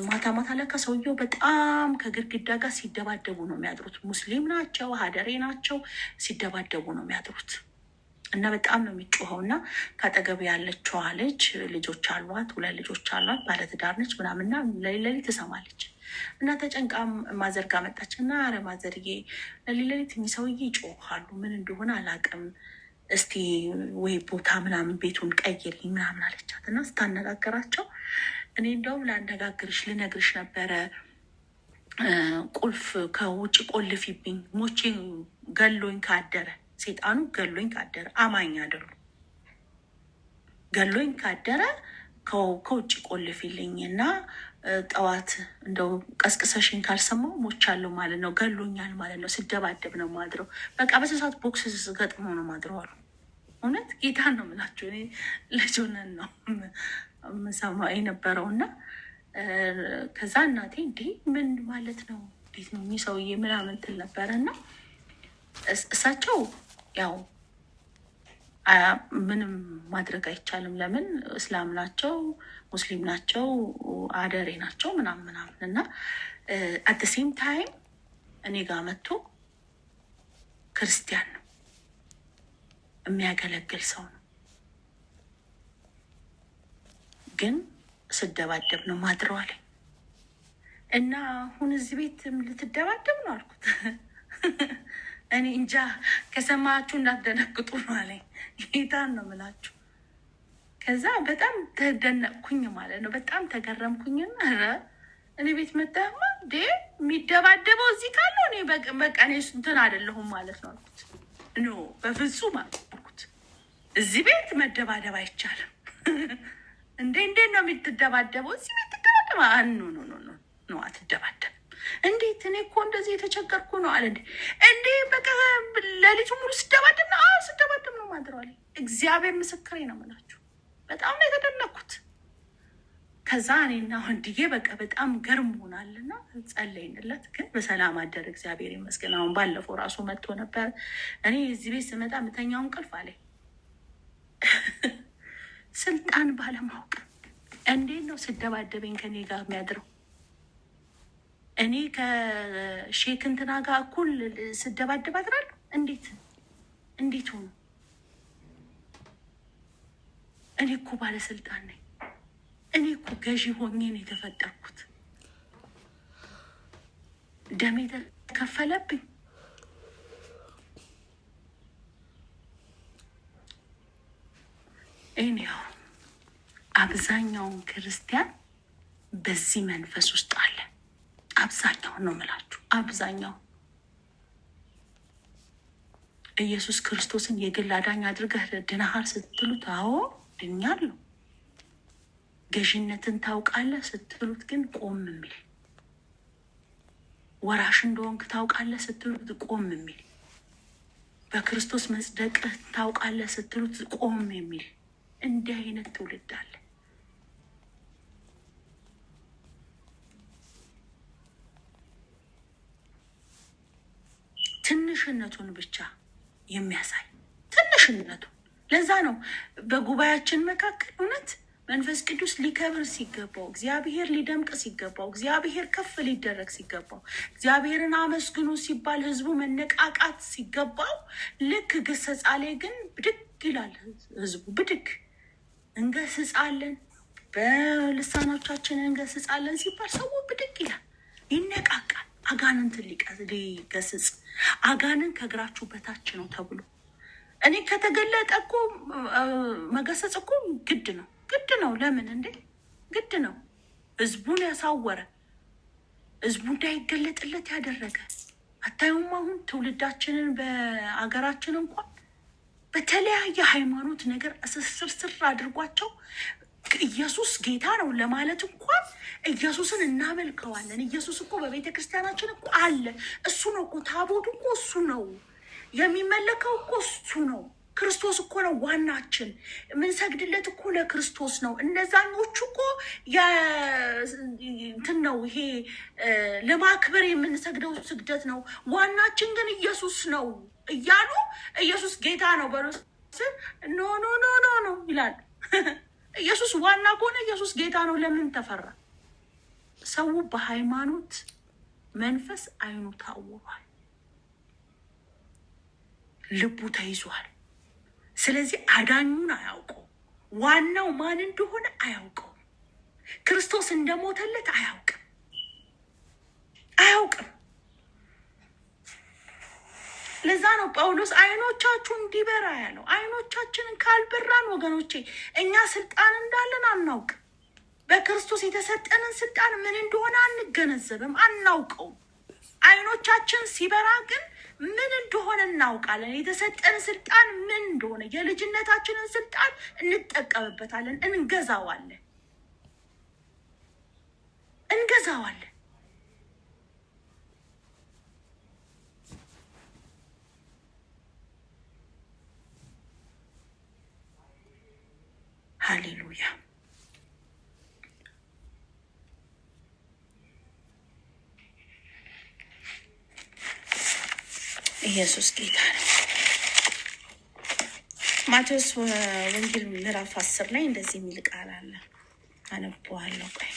ማታ ለካ ሰውየው በጣም ከግድግዳ ጋር ሲደባደቡ ነው የሚያድሩት። ሙስሊም ናቸው፣ ሀደሬ ናቸው። ሲደባደቡ ነው የሚያድሩት እና በጣም ነው የሚጮኸው። እና ከአጠገብ ያለችዋ ልጆች አሏት፣ 2 ልጆች አሏት፣ ባለትዳር ነች ምናምንና ሌሊት ትሰማለች። እና ተጨንቃ ማዘርጋ መጣች እና ኧረ ማዘርዬ ሌሊት ሰውዬ ይጮኻሉ፣ ምን እንደሆነ አላውቅም፣ እስቲ ወይ ቦታ ምናምን ቤቱን ቀይርልኝ ምናምን አለቻት። እና ስታነጋገራቸው እኔ እንደውም ላነጋግርሽ ልነግርሽ ነበረ፣ ቁልፍ ከውጭ ቆልፊብኝ፣ ሞቼ ገሎኝ ካደረ፣ ሴጣኑ ገሎኝ ካደረ፣ አማኝ አይደሉ፣ ገሎኝ ካደረ ከውጭ ቆልፊልኝ እና ጠዋት እንደው ቀስቅሰሽኝ ካልሰማው ሞቻለሁ ማለት ነው፣ ገሎኛል ማለት ነው፣ ስደባደብ ነው ማድረው፣ በቃ በሰዓት ቦክስ ገጥሞ ነው ማድረው አሉ። እውነት ጌታን ነው የምላችሁ። እኔ ልጆነን ነው ምሰማ የነበረው እና ከዛ እናቴ እንዲህ ምን ማለት ነው፣ እንዴት ነው እኚህ ሰውዬ ምናምን ትል ነበረ። እና እሳቸው ያው ምንም ማድረግ አይቻልም፣ ለምን እስላም ናቸው፣ ሙስሊም ናቸው፣ አደሬ ናቸው ምናምን እና አት ሴም ታይም እኔ ጋር መጥቶ ክርስቲያን ነው የሚያገለግል ሰው ነው፣ ግን ስደባደብ ነው ማድረዋል። እና አሁን እዚህ ቤት ልትደባደብ ነው አልኩት። እኔ እንጃ ከሰማችሁ እንዳትደነግጡ ነው አለኝ። ጌታን ነው የምላችሁ። ከዛ በጣም ተደነቅኩኝ ማለት ነው፣ በጣም ተገረምኩኝና እኔ ቤት መጣማ እንዴ የሚደባደበው እዚህ ካለው እኔ በቃ እኔ እንትን አይደለሁም ማለት ነው አልኩት። ኖ በፍጹም አልኩት፣ እዚህ ቤት መደባደብ አይቻልም። እንዴት ነው የምትደባደበው? እዚህ ቤት ትደባደባ? ኖ አትደባደብ። እንዴት? እኔ እኮ እንደዚህ የተቸገርኩ ነው አለ። እንዴ በቃ ሌሊቱ ሙሉ ስደባደብ ነው? አዎ ስደባደብ ነው ማድረዋል። እግዚአብሔር ምስክሬ ነው የምላችሁ። በጣም ነው የተደነኩት። ከዛ እኔና ወንድዬ በቃ በጣም ገርም ሆናልና ጸለይንለት፣ ግን በሰላም አደር፣ እግዚአብሔር ይመስገን። አሁን ባለፈው ራሱ መጥቶ ነበር። እኔ እዚህ ቤት ስመጣ ምተኛውን እንቅልፍ አለኝ። ስልጣን ባለማወቅ እንዴት ነው ስደባደበኝ ከኔ ጋር የሚያድረው? እኔ ከሼክ እንትና ጋር እኩል ስደባደብ አድራለሁ? እንዴት ሆኖ? እኔ እኮ ባለስልጣን ነኝ። እኔ እኮ ገዢ ሆኜ ነው የተፈጠርኩት። ደሜ ተከፈለብኝ። እኔው አብዛኛውን ክርስቲያን በዚህ መንፈስ ውስጥ አለ። አብዛኛውን ነው የምላችሁ፣ አብዛኛው ኢየሱስ ክርስቶስን የግል አዳኝ አድርገህ ድነሃል ስትሉት አዎ ድኛለሁ፣ ገዥነትን ታውቃለህ ስትሉት ግን ቆም የሚል፣ ወራሽ እንደሆንክ ታውቃለህ ስትሉት ቆም የሚል፣ በክርስቶስ መጽደቅ ታውቃለህ ስትሉት ቆም የሚል እንዲህ አይነት ትውልድ አለ። ትንሽነቱን ብቻ የሚያሳይ ትንሽነቱን። ለዛ ነው በጉባኤያችን መካከል እውነት መንፈስ ቅዱስ ሊከብር ሲገባው፣ እግዚአብሔር ሊደምቅ ሲገባው፣ እግዚአብሔር ከፍ ሊደረግ ሲገባው፣ እግዚአብሔርን አመስግኑ ሲባል ህዝቡ መነቃቃት ሲገባው፣ ልክ ግሰጻ ላይ ግን ብድግ ይላል ህዝቡ። ብድግ እንገስጻለን፣ በልሳኖቻችን እንገስጻለን ሲባል ሰው ብድግ ይላል፣ ይነቃቃል። አጋንንትን ሊገስጽ አጋንን ከእግራችሁ በታች ነው ተብሎ እኔ ከተገለጠ እኮ መገሰጽ እኮ ግድ ነው። ግድ ነው። ለምን እንዴ? ግድ ነው። ህዝቡን ያሳወረ ህዝቡ እንዳይገለጥለት ያደረገ አታዩም? አሁን ትውልዳችንን በአገራችን እንኳን በተለያየ ሃይማኖት ነገር ስርስር አድርጓቸው ኢየሱስ ጌታ ነው ለማለት እንኳን ኢየሱስን እናመልከዋለን። ኢየሱስ እኮ በቤተ ክርስቲያናችን እኮ አለ። እሱ ነው እኮ ታቦቱ እኮ እሱ ነው የሚመለከው እኮ እሱ ነው። ክርስቶስ እኮ ነው ዋናችን። የምንሰግድለት እኮ ለክርስቶስ ነው። እነዛኞቹ እኮ እንትን ነው ይሄ ለማክበር የምንሰግደው ስግደት ነው። ዋናችን ግን ኢየሱስ ነው እያሉ ኢየሱስ ጌታ ነው በሉ ኖ ኖ ኖ ኖ ኖ ይላሉ። ኢየሱስ ዋና ከሆነ ኢየሱስ ጌታ ነው ለምን ተፈራ? ሰው በሃይማኖት መንፈስ አይኑ ታውሯል፣ ልቡ ተይዟል። ስለዚህ አዳኙን አያውቀው፣ ዋናው ማን እንደሆነ አያውቀው፣ ክርስቶስ እንደሞተለት አያውቅም። ለዛ ነው ጳውሎስ አይኖቻችሁ እንዲበራ ያለው። አይኖቻችንን ካልበራን ወገኖቼ እኛ ስልጣን እንዳለን አናውቅም። በክርስቶስ የተሰጠንን ስልጣን ምን እንደሆነ አንገነዘብም፣ አናውቀውም። አይኖቻችን ሲበራ ግን ምን እንደሆነ እናውቃለን። የተሰጠን ስልጣን ምን እንደሆነ የልጅነታችንን ስልጣን እንጠቀምበታለን፣ እንገዛዋለን። ሃሌሉያ። ኢየሱስ ጌታ ነው። ማቴዎስ ወንጌል ምዕራፍ 10 ላይ እንደዚህ የሚል ቃል አለ። አነበዋለሁ። ቆይ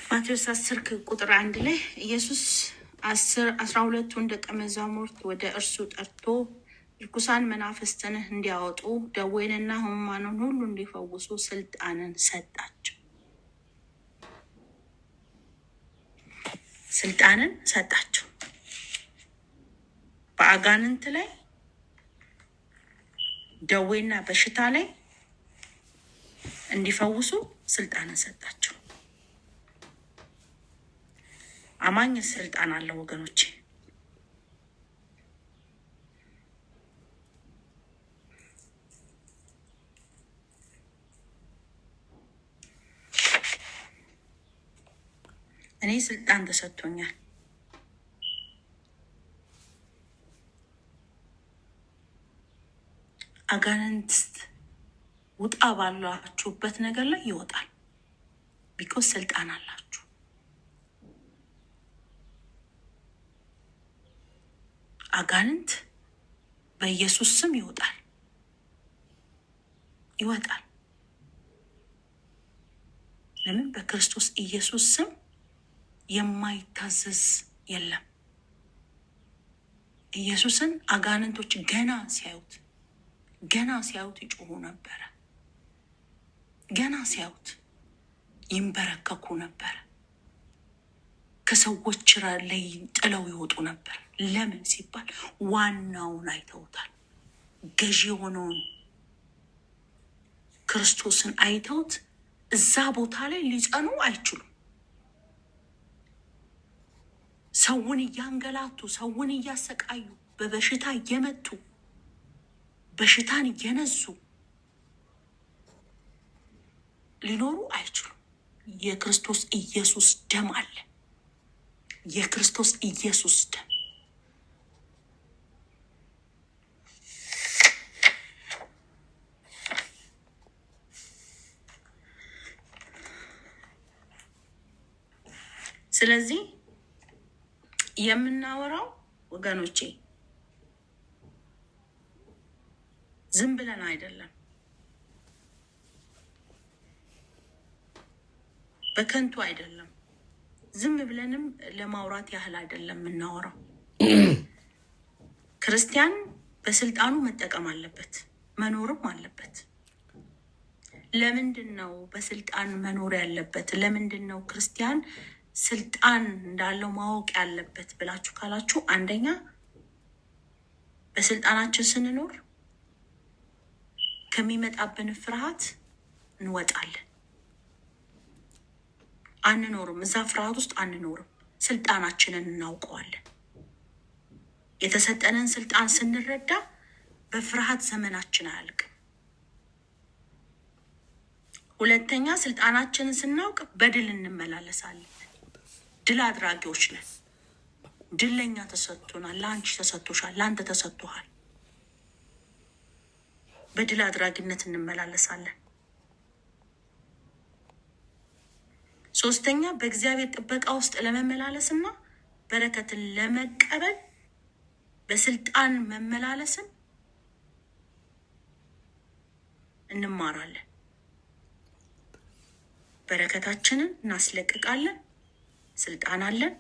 ማቴዎስ 10 ቁጥር 1 ላይ ኢየሱስ 12ቱን ደቀ መዛሙርት ወደ እርሱ ጠርቶ ርኩሳን መናፍስትን እንዲያወጡ ደዌንና ሕሙማንን ሁሉ እንዲፈውሱ ስልጣንን ሰጣቸው። በአጋንንት ላይ ደዌና በሽታ ላይ እንዲፈውሱ ስልጣንን ሰጣቸው። አማኝ ስልጣን አለው ወገኖቼ። እኔ ስልጣን ተሰጥቶኛል። አጋንንት ውጣ ባላችሁበት ነገር ላይ ይወጣል። ቢኮዝ ስልጣን አላችሁ። አጋንንት በኢየሱስ ስም ይወጣል። ለምን? በክርስቶስ ኢየሱስ ስም የማይታዘዝ የለም። ኢየሱስን አጋንንቶች ገና ሲያዩት ይጮሁ ነበረ። ገና ሲያዩት ይንበረከኩ ነበረ። ከሰዎች ላይ ጥለው ይወጡ ነበር። ለምን ሲባል ዋናውን አይተውታል። ገዢ የሆነውን ክርስቶስን አይተውት እዛ ቦታ ላይ ሊጸኑ አይችሉም። ሰውን እያንገላቱ ሰውን እያሰቃዩ በበሽታ እየመቱ በሽታን እየነዙ ሊኖሩ አይችሉም። የክርስቶስ ኢየሱስ ደም አለ። የክርስቶስ ኢየሱስ ደም ስለዚህ የምናወራው ወገኖቼ ዝም ብለን አይደለም፣ በከንቱ አይደለም፣ ዝም ብለንም ለማውራት ያህል አይደለም የምናወራው። ክርስቲያን በስልጣኑ መጠቀም አለበት፣ መኖርም አለበት። ለምንድን ነው በስልጣን መኖር ያለበት? ለምንድን ነው ክርስቲያን ስልጣን እንዳለው ማወቅ ያለበት ብላችሁ ካላችሁ፣ አንደኛ በስልጣናችን ስንኖር ከሚመጣብን ፍርሃት እንወጣለን። አንኖርም፣ እዛ ፍርሃት ውስጥ አንኖርም። ስልጣናችንን እናውቀዋለን። የተሰጠንን ስልጣን ስንረዳ በፍርሃት ዘመናችን አያልቅም። ሁለተኛ ስልጣናችንን ስናውቅ በድል እንመላለሳለን። ድል አድራጊዎች ነን። ድል ለኛ ተሰጥቶናል። ለአንቺ ተሰጥቶሻል፣ ለአንተ ተሰጥቶሃል። በድል አድራጊነት እንመላለሳለን። ሶስተኛ በእግዚአብሔር ጥበቃ ውስጥ ለመመላለስና በረከትን ለመቀበል በስልጣን መመላለስን እንማራለን። በረከታችንን እናስለቅቃለን፣ ስልጣን አለን።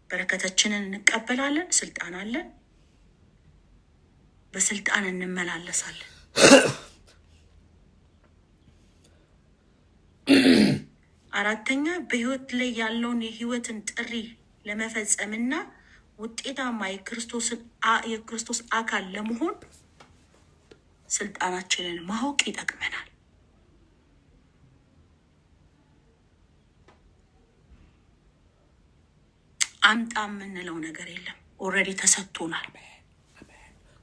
በረከታችንን እንቀበላለን፣ ስልጣን አለን። በስልጣን እንመላለሳለን። አራተኛ በህይወት ላይ ያለውን የህይወትን ጥሪ ለመፈጸምና ውጤታማ የክርስቶስ አካል ለመሆን ስልጣናችንን ማወቅ ይጠቅመናል። አምጣ የምንለው ነገር የለም። ኦልሬዲ ተሰጥቶናል።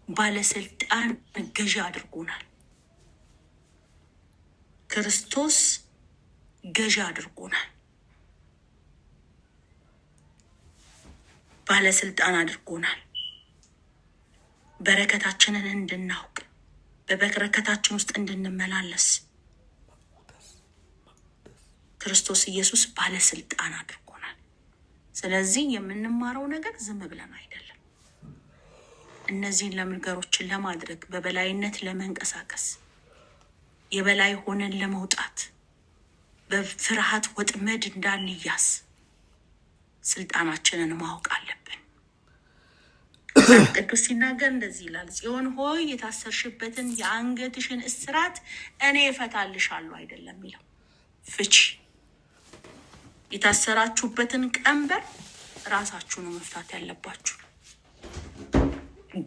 ባለስልጣን ገዢ አድርጎናል። ክርስቶስ ገዢ አድርጎናል። ባለስልጣን አድርጎናል። በረከታችንን እንድናውቅ በበረከታችን ውስጥ እንድንመላለስ ክርስቶስ ኢየሱስ ባለስልጣን አድርጎናል። ስለዚህ የምንማረው ነገር ዝም ብለን አይደለም። እነዚህን ነገሮችን ለማድረግ በበላይነት ለመንቀሳቀስ የበላይ ሆነን ለመውጣት በፍርሃት ወጥመድ እንዳንያዝ ስልጣናችንን ማወቅ አለብን። ቅዱስ ሲናገር እንደዚህ ይላል፣ ጽዮን ሆይ የታሰርሽበትን የአንገትሽን እስራት እኔ እፈታልሻለሁ አይደለም የሚለው፣ ፍቺ። የታሰራችሁበትን ቀንበር ራሳችሁ ነው መፍታት ያለባችሁ።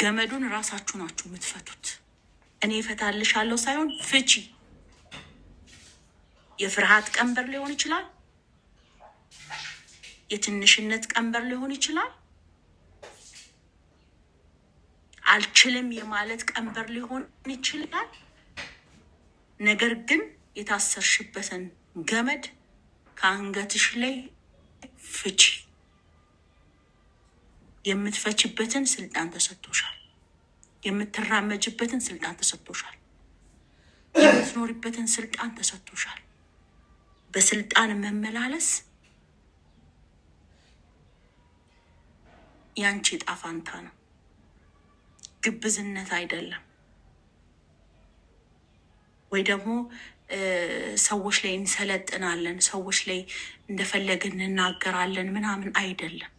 ገመዱን ራሳችሁ ናችሁ የምትፈቱት። እኔ እፈታልሻለሁ ሳይሆን ፍቺ። የፍርሃት ቀንበር ሊሆን ይችላል። የትንሽነት ቀንበር ሊሆን ይችላል። አልችልም የማለት ቀንበር ሊሆን ይችላል። ነገር ግን የታሰርሽበትን ገመድ ከአንገትሽ ላይ ፍቺ። የምትፈችበትን ስልጣን ተሰጥቶሻል። የምትራመጅበትን ስልጣን ተሰጥቶሻል። የምትኖሪበትን ስልጣን ተሰጥቶሻል። በስልጣን መመላለስ ያንቺ ዕጣ ፈንታ ነው። ግብዝነት አይደለም። ወይ ደግሞ ሰዎች ላይ እንሰለጥናለን፣ ሰዎች ላይ እንደፈለግን እንናገራለን ምናምን አይደለም።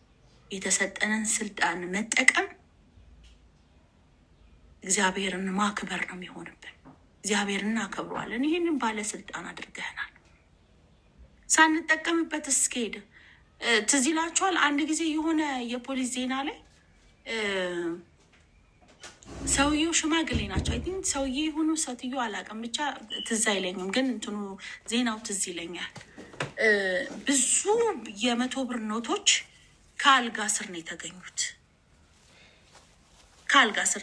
የተሰጠንን ስልጣን መጠቀም እግዚአብሔርን ማክበር ነው የሚሆንብን። እግዚአብሔርን እናከብረዋለን። ይህንን ባለስልጣን አድርገህናል። ሳንጠቀምበት እስከሄድ ትዝ ይላችኋል። አንድ ጊዜ የሆነ የፖሊስ ዜና ላይ ሰውየው ሽማግሌ ናቸው። አይ ቲንክ ሰውዬ የሆኑ ሴትዮ አላውቅም፣ ብቻ ትዝ አይለኝም፣ ግን እንትኑ ዜናው ትዝ ይለኛል። ብዙ የ100 ብር ኖቶች ከአልጋ ስር ነው የተገኙት። ከአልጋ ስር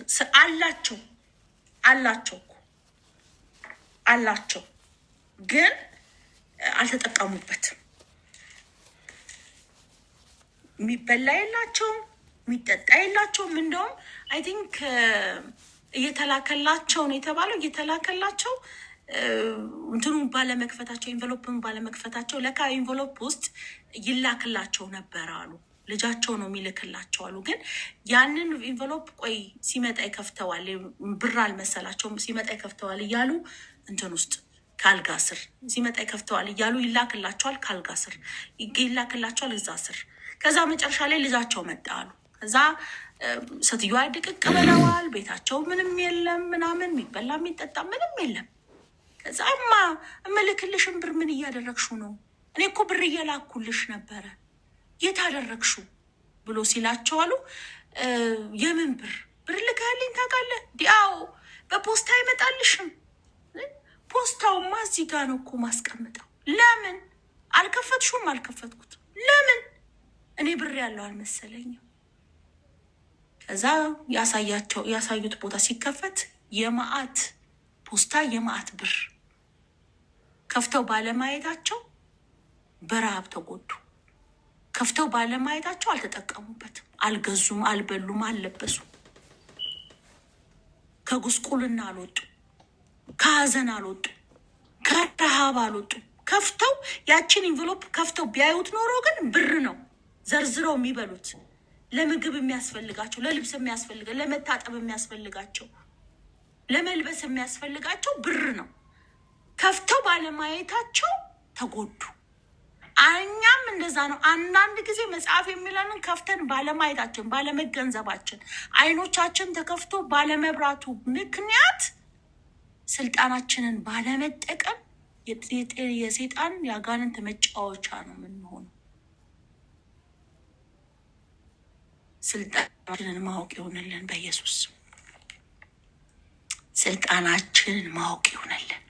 አላቸው ግን አልተጠቀሙበትም። የሚበላ የላቸውም፣ የሚጠጣ የላቸውም። እንደውም አይ ቲንክ እየተላከላቸው ነው የተባለው። እየተላከላቸው እንትኑን ባለመክፈታቸው፣ ኢንቨሎፕን ባለመክፈታቸው ለካ ኢንቨሎፕ ውስጥ ይላክላቸው ነበር አሉ። ልጃቸው ነው የሚልክላቸው አሉ። ግን ያንን ኢንቨሎፕ ቆይ ሲመጣ ይከፍተዋል፣ ብር አልመሰላቸውም። ሲመጣ ይከፍተዋል እያሉ እንትን ውስጥ ከአልጋ ስር ሲመጣ ይከፍተዋል እያሉ ይላክላቸዋል። ከአልጋ ስር ይላክላቸዋል እዛ ስር። ከዛ መጨረሻ ላይ ልጃቸው መጣ አሉ። ከዛ ሴትዮዋ ድቅቅ ብለዋል። ቤታቸው ምንም የለም ምናምን፣ የሚበላ የሚጠጣ ምንም የለም። ከዛ እምልክልሽን ብር ምን እያደረግሹ ነው? እኔ እኮ ብር እየላኩልሽ ነበረ፣ የት አደረግሹ ብሎ ሲላቸው አሉ የምን ብር ልካልኝ ታውቃለህ? ዲያው በፖስታ አይመጣልሽም። ፖስታውማ እዚህ ጋር ነው እኮ ማስቀምጠው። ለምን አልከፈትሹም? አልከፈትኩት። ለምን? እኔ ብር ያለው አልመሰለኝም። ከዛ ያሳዩት ቦታ ሲከፈት የማአት ፖስታ የማአት ብር ከፍተው ባለማየታቸው በረሃብ ተጎዱ። ከፍተው ባለማየታቸው አልተጠቀሙበትም፣ አልገዙም፣ አልበሉም፣ አልለበሱም። ከጉስቁልና አልወጡ፣ ከሀዘን አልወጡ፣ ከረሃብ አልወጡ። ከፍተው ያችን ኢንቨሎፕ ከፍተው ቢያዩት ኖሮ ግን ብር ነው ዘርዝረው የሚበሉት። ለምግብ የሚያስፈልጋቸው፣ ለልብስ የሚያስፈልጋቸው፣ ለመታጠብ የሚያስፈልጋቸው፣ ለመልበስ የሚያስፈልጋቸው ብር ነው። ከፍተው ባለማየታቸው ተጎዱ። እኛም እንደዛ ነው። አንዳንድ ጊዜ መጽሐፍ የሚለንን ከፍተን ባለማየታችን፣ ባለመገንዘባችን፣ አይኖቻችን ተከፍቶ ባለመብራቱ ምክንያት ስልጣናችንን ባለመጠቀም የሴጣን የአጋንንት መጫወቻ ነው የምንሆነው። ስልጣናችንን ማወቅ ይሆንልን በኢየሱስ። ስልጣናችንን ማወቅ ይሆንልን።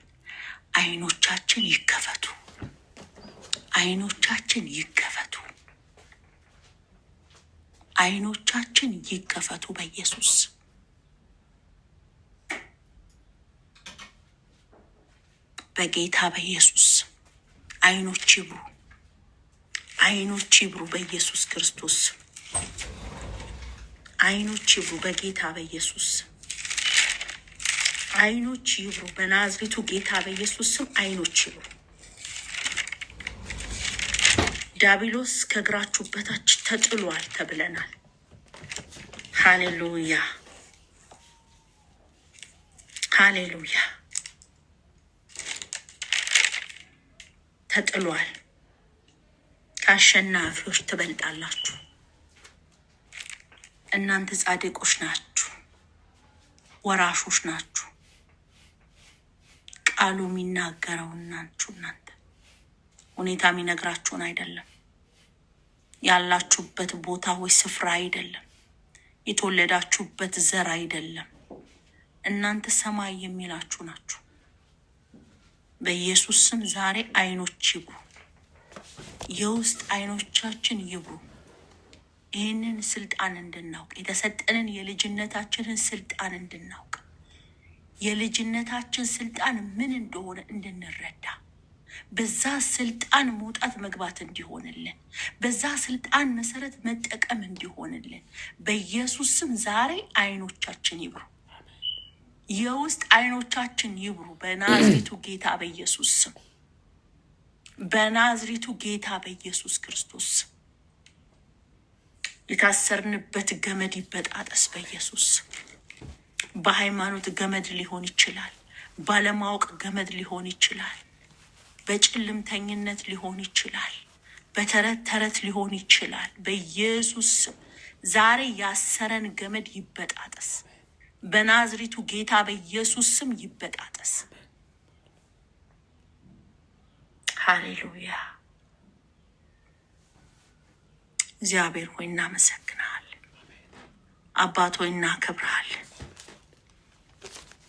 አይኖቻችን ይከፈቱ። አይኖቻችን ይከፈቱ። አይኖቻችን ይከፈቱ በኢየሱስ። በጌታ በኢየሱስ አይኖች ይብሩ። አይኖች ይብሩ በኢየሱስ ክርስቶስ። አይኖች ይብሩ በጌታ በኢየሱስ። አይኖች ይብሩ በናዝሬቱ ጌታ በኢየሱስ ስም። አይኖች ይብሩ። ዲያብሎስ ከእግራችሁ በታች ተጥሏል ተብለናል። ሃሌሉያ ሃሌሉያ። ተጥሏል። ከአሸናፊዎች ትበልጣላችሁ። እናንተ ጻድቆች ናችሁ፣ ወራሾች ናችሁ። ቃሉ የሚናገረው እናንተ ሁኔታ የሚነግራችሁን አይደለም። ያላችሁበት ቦታ ወይ ስፍራ አይደለም። የተወለዳችሁበት ዘር አይደለም። እናንተ ሰማይ የሚላችሁ ናችሁ። በኢየሱስ ስም ዛሬ አይኖች ይብሩ። የውስጥ አይኖቻችን ይብሩ። ይህንን ስልጣን እንድናውቅ፣ የተሰጠንን የልጅነታችንን ስልጣን እንድናውቅ፣ የልጅነታችን ስልጣን ምን እንደሆነ እንድንረዳ፣ በዛ ስልጣን መውጣት መግባት እንዲሆንልን፣ በዛ ስልጣን መሰረት መጠቀም እንዲሆንልን በኢየሱስ ስም ዛሬ አይኖቻችን ይብሩ። የውስጥ አይኖቻችን ይብሩ በናዝሬቱ ጌታ በኢየሱስ ስም፣ በናዝሬቱ ጌታ በኢየሱስ ክርስቶስ። የታሰርንበት ገመድ ይበጣጠስ በኢየሱስ። በሃይማኖት ገመድ ሊሆን ይችላል፣ ባለማወቅ ገመድ ሊሆን ይችላል፣ በጭልምተኝነት ሊሆን ይችላል፣ በተረት ተረት ሊሆን ይችላል። በኢየሱስ ዛሬ ያሰረን ገመድ ይበጣጠስ በናዝሬቱ ጌታ በኢየሱስ ስም ይበጣጠስ። ሃሌሉያ። እግዚአብሔር ሆይ እናመሰግናለን። አባት ሆይ እናከብርሃለን።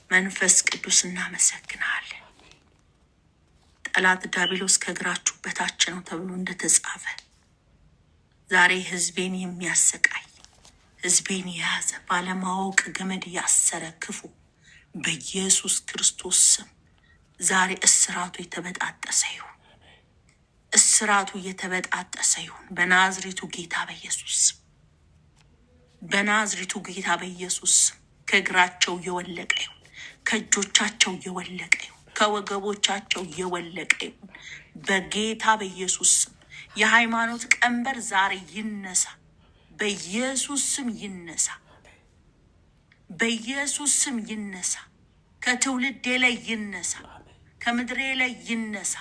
መንፈስ ቅዱስ እናመሰግናለን። ጠላት ዲያብሎስ ከእግራችሁ በታች ነው ተብሎ እንደተጻፈ ዛሬ ህዝቤን የሚያሰቃይ ህዝቤን የያዘ ባለማወቅ ገመድ ያሰረ ክፉ በኢየሱስ ክርስቶስ ስም ዛሬ እስራቱ የተበጣጠሰ ይሁን። እስራቱ የተበጣጠሰ ይሁን በናዝሬቱ ጌታ በኢየሱስ ስም። በናዝሬቱ ጌታ በኢየሱስ ስም ከእግራቸው የወለቀ ይሁን፣ ከእጆቻቸው የወለቀ ይሁን፣ ከወገቦቻቸው የወለቀ ይሁን በጌታ በኢየሱስ ስም። የሃይማኖት ቀንበር ዛሬ ይነሳ፣ በኢየሱስ ስም ይነሳ፣ በኢየሱስ ስም ይነሳ። ከትውልዴ ላይ ይነሳ፣ ከምድሬ ላይ ይነሳ፣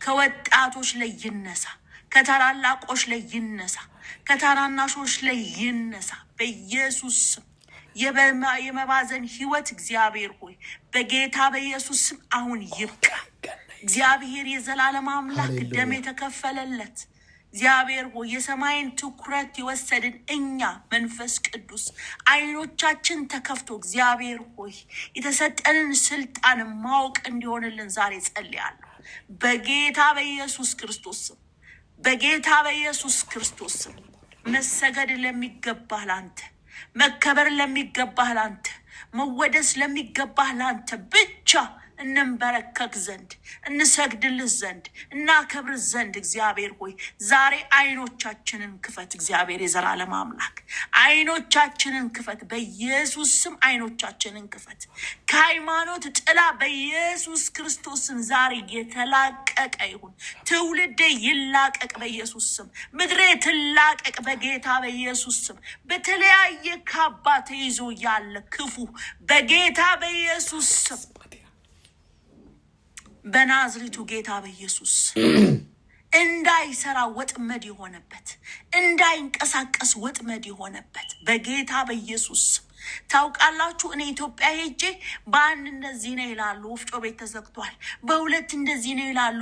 ከወጣቶች ላይ ይነሳ፣ ከታላላቆች ላይ ይነሳ፣ ከታናናሾች ላይ ይነሳ በኢየሱስ ስም። የመባዘን ህይወት እግዚአብሔር ሆይ በጌታ በኢየሱስ ስም አሁን ይብቃ። እግዚአብሔር የዘላለም አምላክ ደም የተከፈለለት እግዚአብሔር ሆይ የሰማይን ትኩረት የወሰድን እኛ መንፈስ ቅዱስ አይኖቻችን ተከፍቶ እግዚአብሔር ሆይ የተሰጠንን ስልጣን ማወቅ እንዲሆንልን ዛሬ ጸልያለሁ በጌታ በኢየሱስ ክርስቶስ ስም። በጌታ በኢየሱስ ክርስቶስ ስም መሰገድ ለሚገባህ ላንተ፣ መከበር ለሚገባህ ላንተ፣ መወደስ ለሚገባህ ላንተ ብቻ እንንበረከክ ዘንድ እንሰግድልህ ዘንድ እናከብር ዘንድ እግዚአብሔር ሆይ ዛሬ አይኖቻችንን ክፈት። እግዚአብሔር የዘላለም አምላክ አይኖቻችንን ክፈት በኢየሱስ ስም። አይኖቻችንን ክፈት ከሃይማኖት ጥላ በኢየሱስ ክርስቶስን ዛሬ የተላቀቀ ይሁን። ትውልዴ ይላቀቅ በኢየሱስ ስም። ምድሬ ትላቀቅ በጌታ በኢየሱስ ስም። በተለያየ ካባ ተይዞ ያለ ክፉ በጌታ በኢየሱስ ስም በናዝሬቱ ጌታ በኢየሱስ እንዳይሰራ ወጥመድ የሆነበት እንዳይንቀሳቀስ ወጥመድ የሆነበት በጌታ በኢየሱስ ታውቃላችሁ። እኔ ኢትዮጵያ ሄጄ በአንድ እንደዚህ ነው ይላሉ፣ ወፍጮ ቤት ተዘግቷል። በሁለት እንደዚህ ነው ይላሉ፣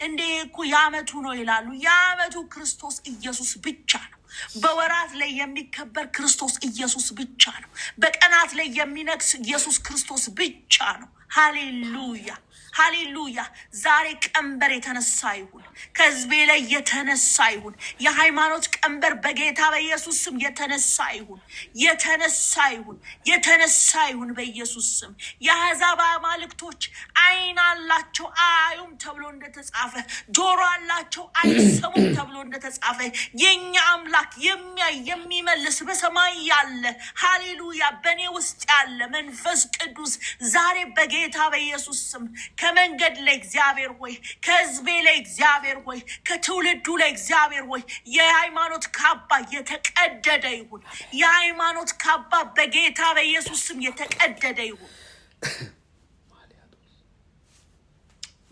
እንዴ እኮ የዓመቱ ነው ይላሉ። የዓመቱ ክርስቶስ ኢየሱስ ብቻ ነው። በወራት ላይ የሚከበር ክርስቶስ ኢየሱስ ብቻ ነው። በቀናት ላይ የሚነግስ ኢየሱስ ክርስቶስ ብቻ ነው። ሃሌሉያ ሃሌሉያ። ዛሬ ቀንበር የተነሳ ይሁን፣ ከህዝቤ ላይ የተነሳ ይሁን። የሃይማኖት ቀንበር በጌታ በኢየሱስ ስም የተነሳ ይሁን፣ የተነሳ ይሁን፣ የተነሳ ይሁን በኢየሱስ ስም። የአሕዛብ አማልክቶች አይን አላቸው አያዩም ተብሎ እንደተጻፈ፣ ጆሮ አላቸው አይሰሙም ተብሎ እንደተጻፈ የኛ አምላክ የሚያይ የሚመልስ በሰማይ ያለ ሃሌሉያ በእኔ ውስጥ ያለ መንፈስ ቅዱስ ዛሬ በጌታ በኢየሱስ ስም ከመንገድ ላይ እግዚአብሔር ሆይ፣ ከህዝቤ ላይ እግዚአብሔር ሆይ፣ ከትውልዱ ላይ እግዚአብሔር ሆይ የሃይማኖት ካባ የተቀደደ ይሁን። የሃይማኖት ካባ በጌታ በኢየሱስ ስም የተቀደደ ይሁን።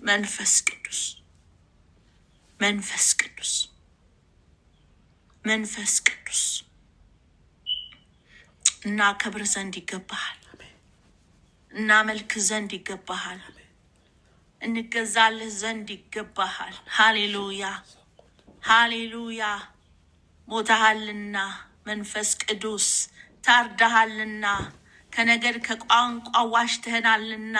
መንፈስ ቅዱስ መንፈስ ቅዱስ መንፈስ ቅዱስ እና ከብር ዘንድ ይገባሃል፣ እና መልክ ዘንድ ይገባሃል፣ እንገዛልህ ዘንድ ይገባሃል። ሃሌሉያ ሃሌሉያ። ሞተሃልና መንፈስ ቅዱስ ታርዳሃልና፣ ከነገድ ከቋንቋ ዋሽተህናልና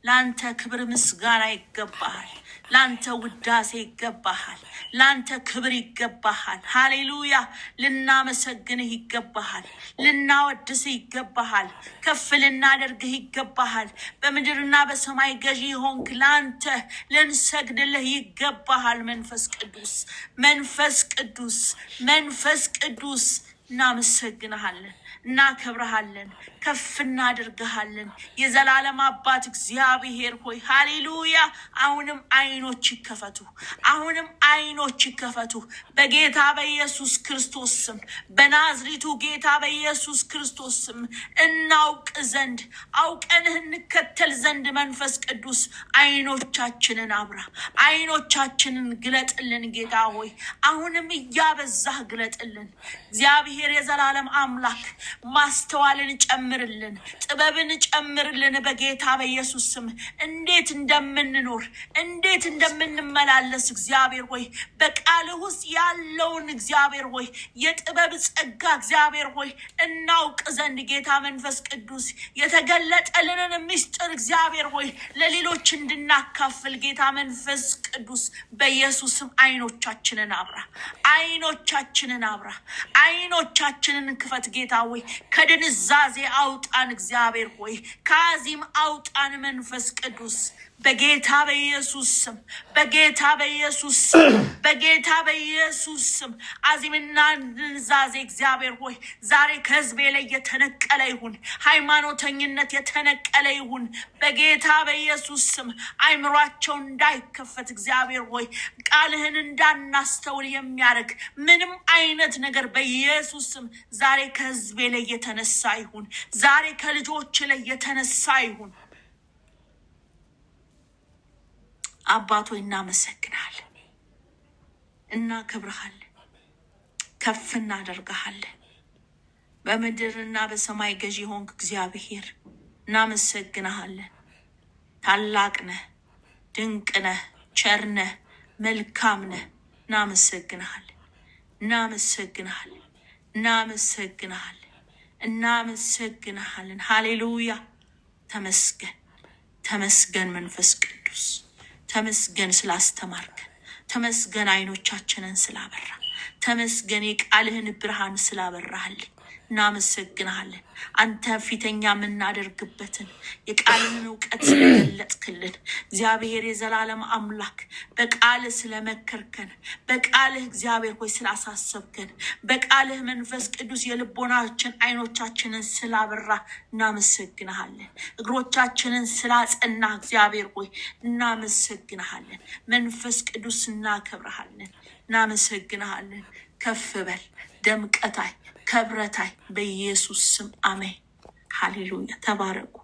ላንተ ክብር ምስጋና ይገባሃል፣ ላንተ ውዳሴ ይገባሃል፣ ላንተ ክብር ይገባሃል። ሃሌሉያ። ልናመሰግንህ ይገባሃል፣ ልናወድስህ ይገባሃል፣ ከፍ ልናደርግህ ይገባሃል። በምድርና በሰማይ ገዢ ሆንክ ላንተ ልንሰግድልህ ይገባሃል። መንፈስ ቅዱስ መንፈስ ቅዱስ መንፈስ ቅዱስ እናመሰግንሃለን፣ እናከብረሃለን፣ ከፍ እናደርግሃለን። የዘላለም አባት እግዚአብሔር ሆይ ሃሌሉያ። አሁንም አይኖች ይከፈቱ፣ አሁንም አይኖች ይከፈቱ በጌታ በኢየሱስ ክርስቶስ ስም፣ በናዝሬቱ ጌታ በኢየሱስ ክርስቶስ ስም። እናውቅ ዘንድ አውቀንህ እንከተል ዘንድ መንፈስ ቅዱስ አይኖቻችንን አብራ፣ አይኖቻችንን ግለጥልን ጌታ ሆይ አሁንም እያበዛህ ግለጥልን እግዚአብሔር የዘላለም አምላክ። ማስተዋልን ጨምርልን፣ ጥበብን ጨምርልን በጌታ በኢየሱስ ስም። እንዴት እንደምንኖር እንዴት እንደምንመላለስ እግዚአብሔር ሆይ በቃልህ ውስጥ ያለውን እግዚአብሔር ሆይ የጥበብ ጸጋ እግዚአብሔር ሆይ እናውቅ ዘንድ ጌታ መንፈስ ቅዱስ የተገለጠልንን ምስጢር እግዚአብሔር ሆይ ለሌሎች እንድናካፍል ጌታ መንፈስ ቅዱስ በኢየሱስ ስም አይኖቻችንን አብራ፣ አይኖቻችንን አብራ፣ አይኖቻችንን ክፈት ጌታ ሆይ። ከድንዛዜ አውጣን እግዚአብሔር ሆይ፣ ከአዚም አውጣን መንፈስ ቅዱስ በጌታ በኢየሱስ ስም፣ በጌታ በኢየሱስ ስም፣ በጌታ በኢየሱስ ስም። አዚምና ድንዛዜ እግዚአብሔር ሆይ ዛሬ ከህዝቤ ላይ የተነቀለ ይሁን፣ ሃይማኖተኝነት የተነቀለ ይሁን በጌታ በኢየሱስ ስም። አይምሯቸው እንዳይከፈት እግዚአብሔር ሆይ ቃልህን እንዳናስተውል የሚያደርግ ምንም አይነት ነገር በኢየሱስ ስም ዛሬ ከህዝቤ ላይ የተነሳ ይሁን፣ ዛሬ ከልጆች ላይ የተነሳ ይሁን። አባቶ እናመሰግናለን፣ እናከብርሃለን፣ ከፍ እናደርግሃለን። በምድርና በሰማይ ገዢ ሆንክ እግዚአብሔር እናመሰግናለን። ታላቅ ነህ፣ ድንቅ ነህ፣ ቸር ነህ፣ መልካም ነህ። እናመሰግናለን፣ እናመሰግናለን፣ እናመሰግናለን፣ እናመሰግናለን። ሃሌሉያ። ተመስገን፣ ተመስገን መንፈስ ቅዱስ፣ ተመስገን ስላስተማርከን፣ ተመስገን አይኖቻችንን ስላበራ፣ ተመስገን የቃልህን ብርሃን ስላበራህልን። እናመሰግናለን። አንተ ፊተኛ የምናደርግበትን የቃልህን እውቀት ስለገለጥክልን እግዚአብሔር የዘላለም አምላክ በቃልህ ስለመከርከን፣ በቃልህ እግዚአብሔር ሆይ ስላሳሰብከን፣ በቃልህ መንፈስ ቅዱስ የልቦናችን አይኖቻችንን ስላበራ እናመሰግናለን። እግሮቻችንን ስላጸና እግዚአብሔር ሆይ እናመሰግናለን። መንፈስ ቅዱስ እናከብረሃለን፣ እናመሰግናለን። ከፍ በል፣ ደምቀታይ፣ ከብረታይ በኢየሱስ ስም አሜን። ሃሌሉያ። ተባረኩ።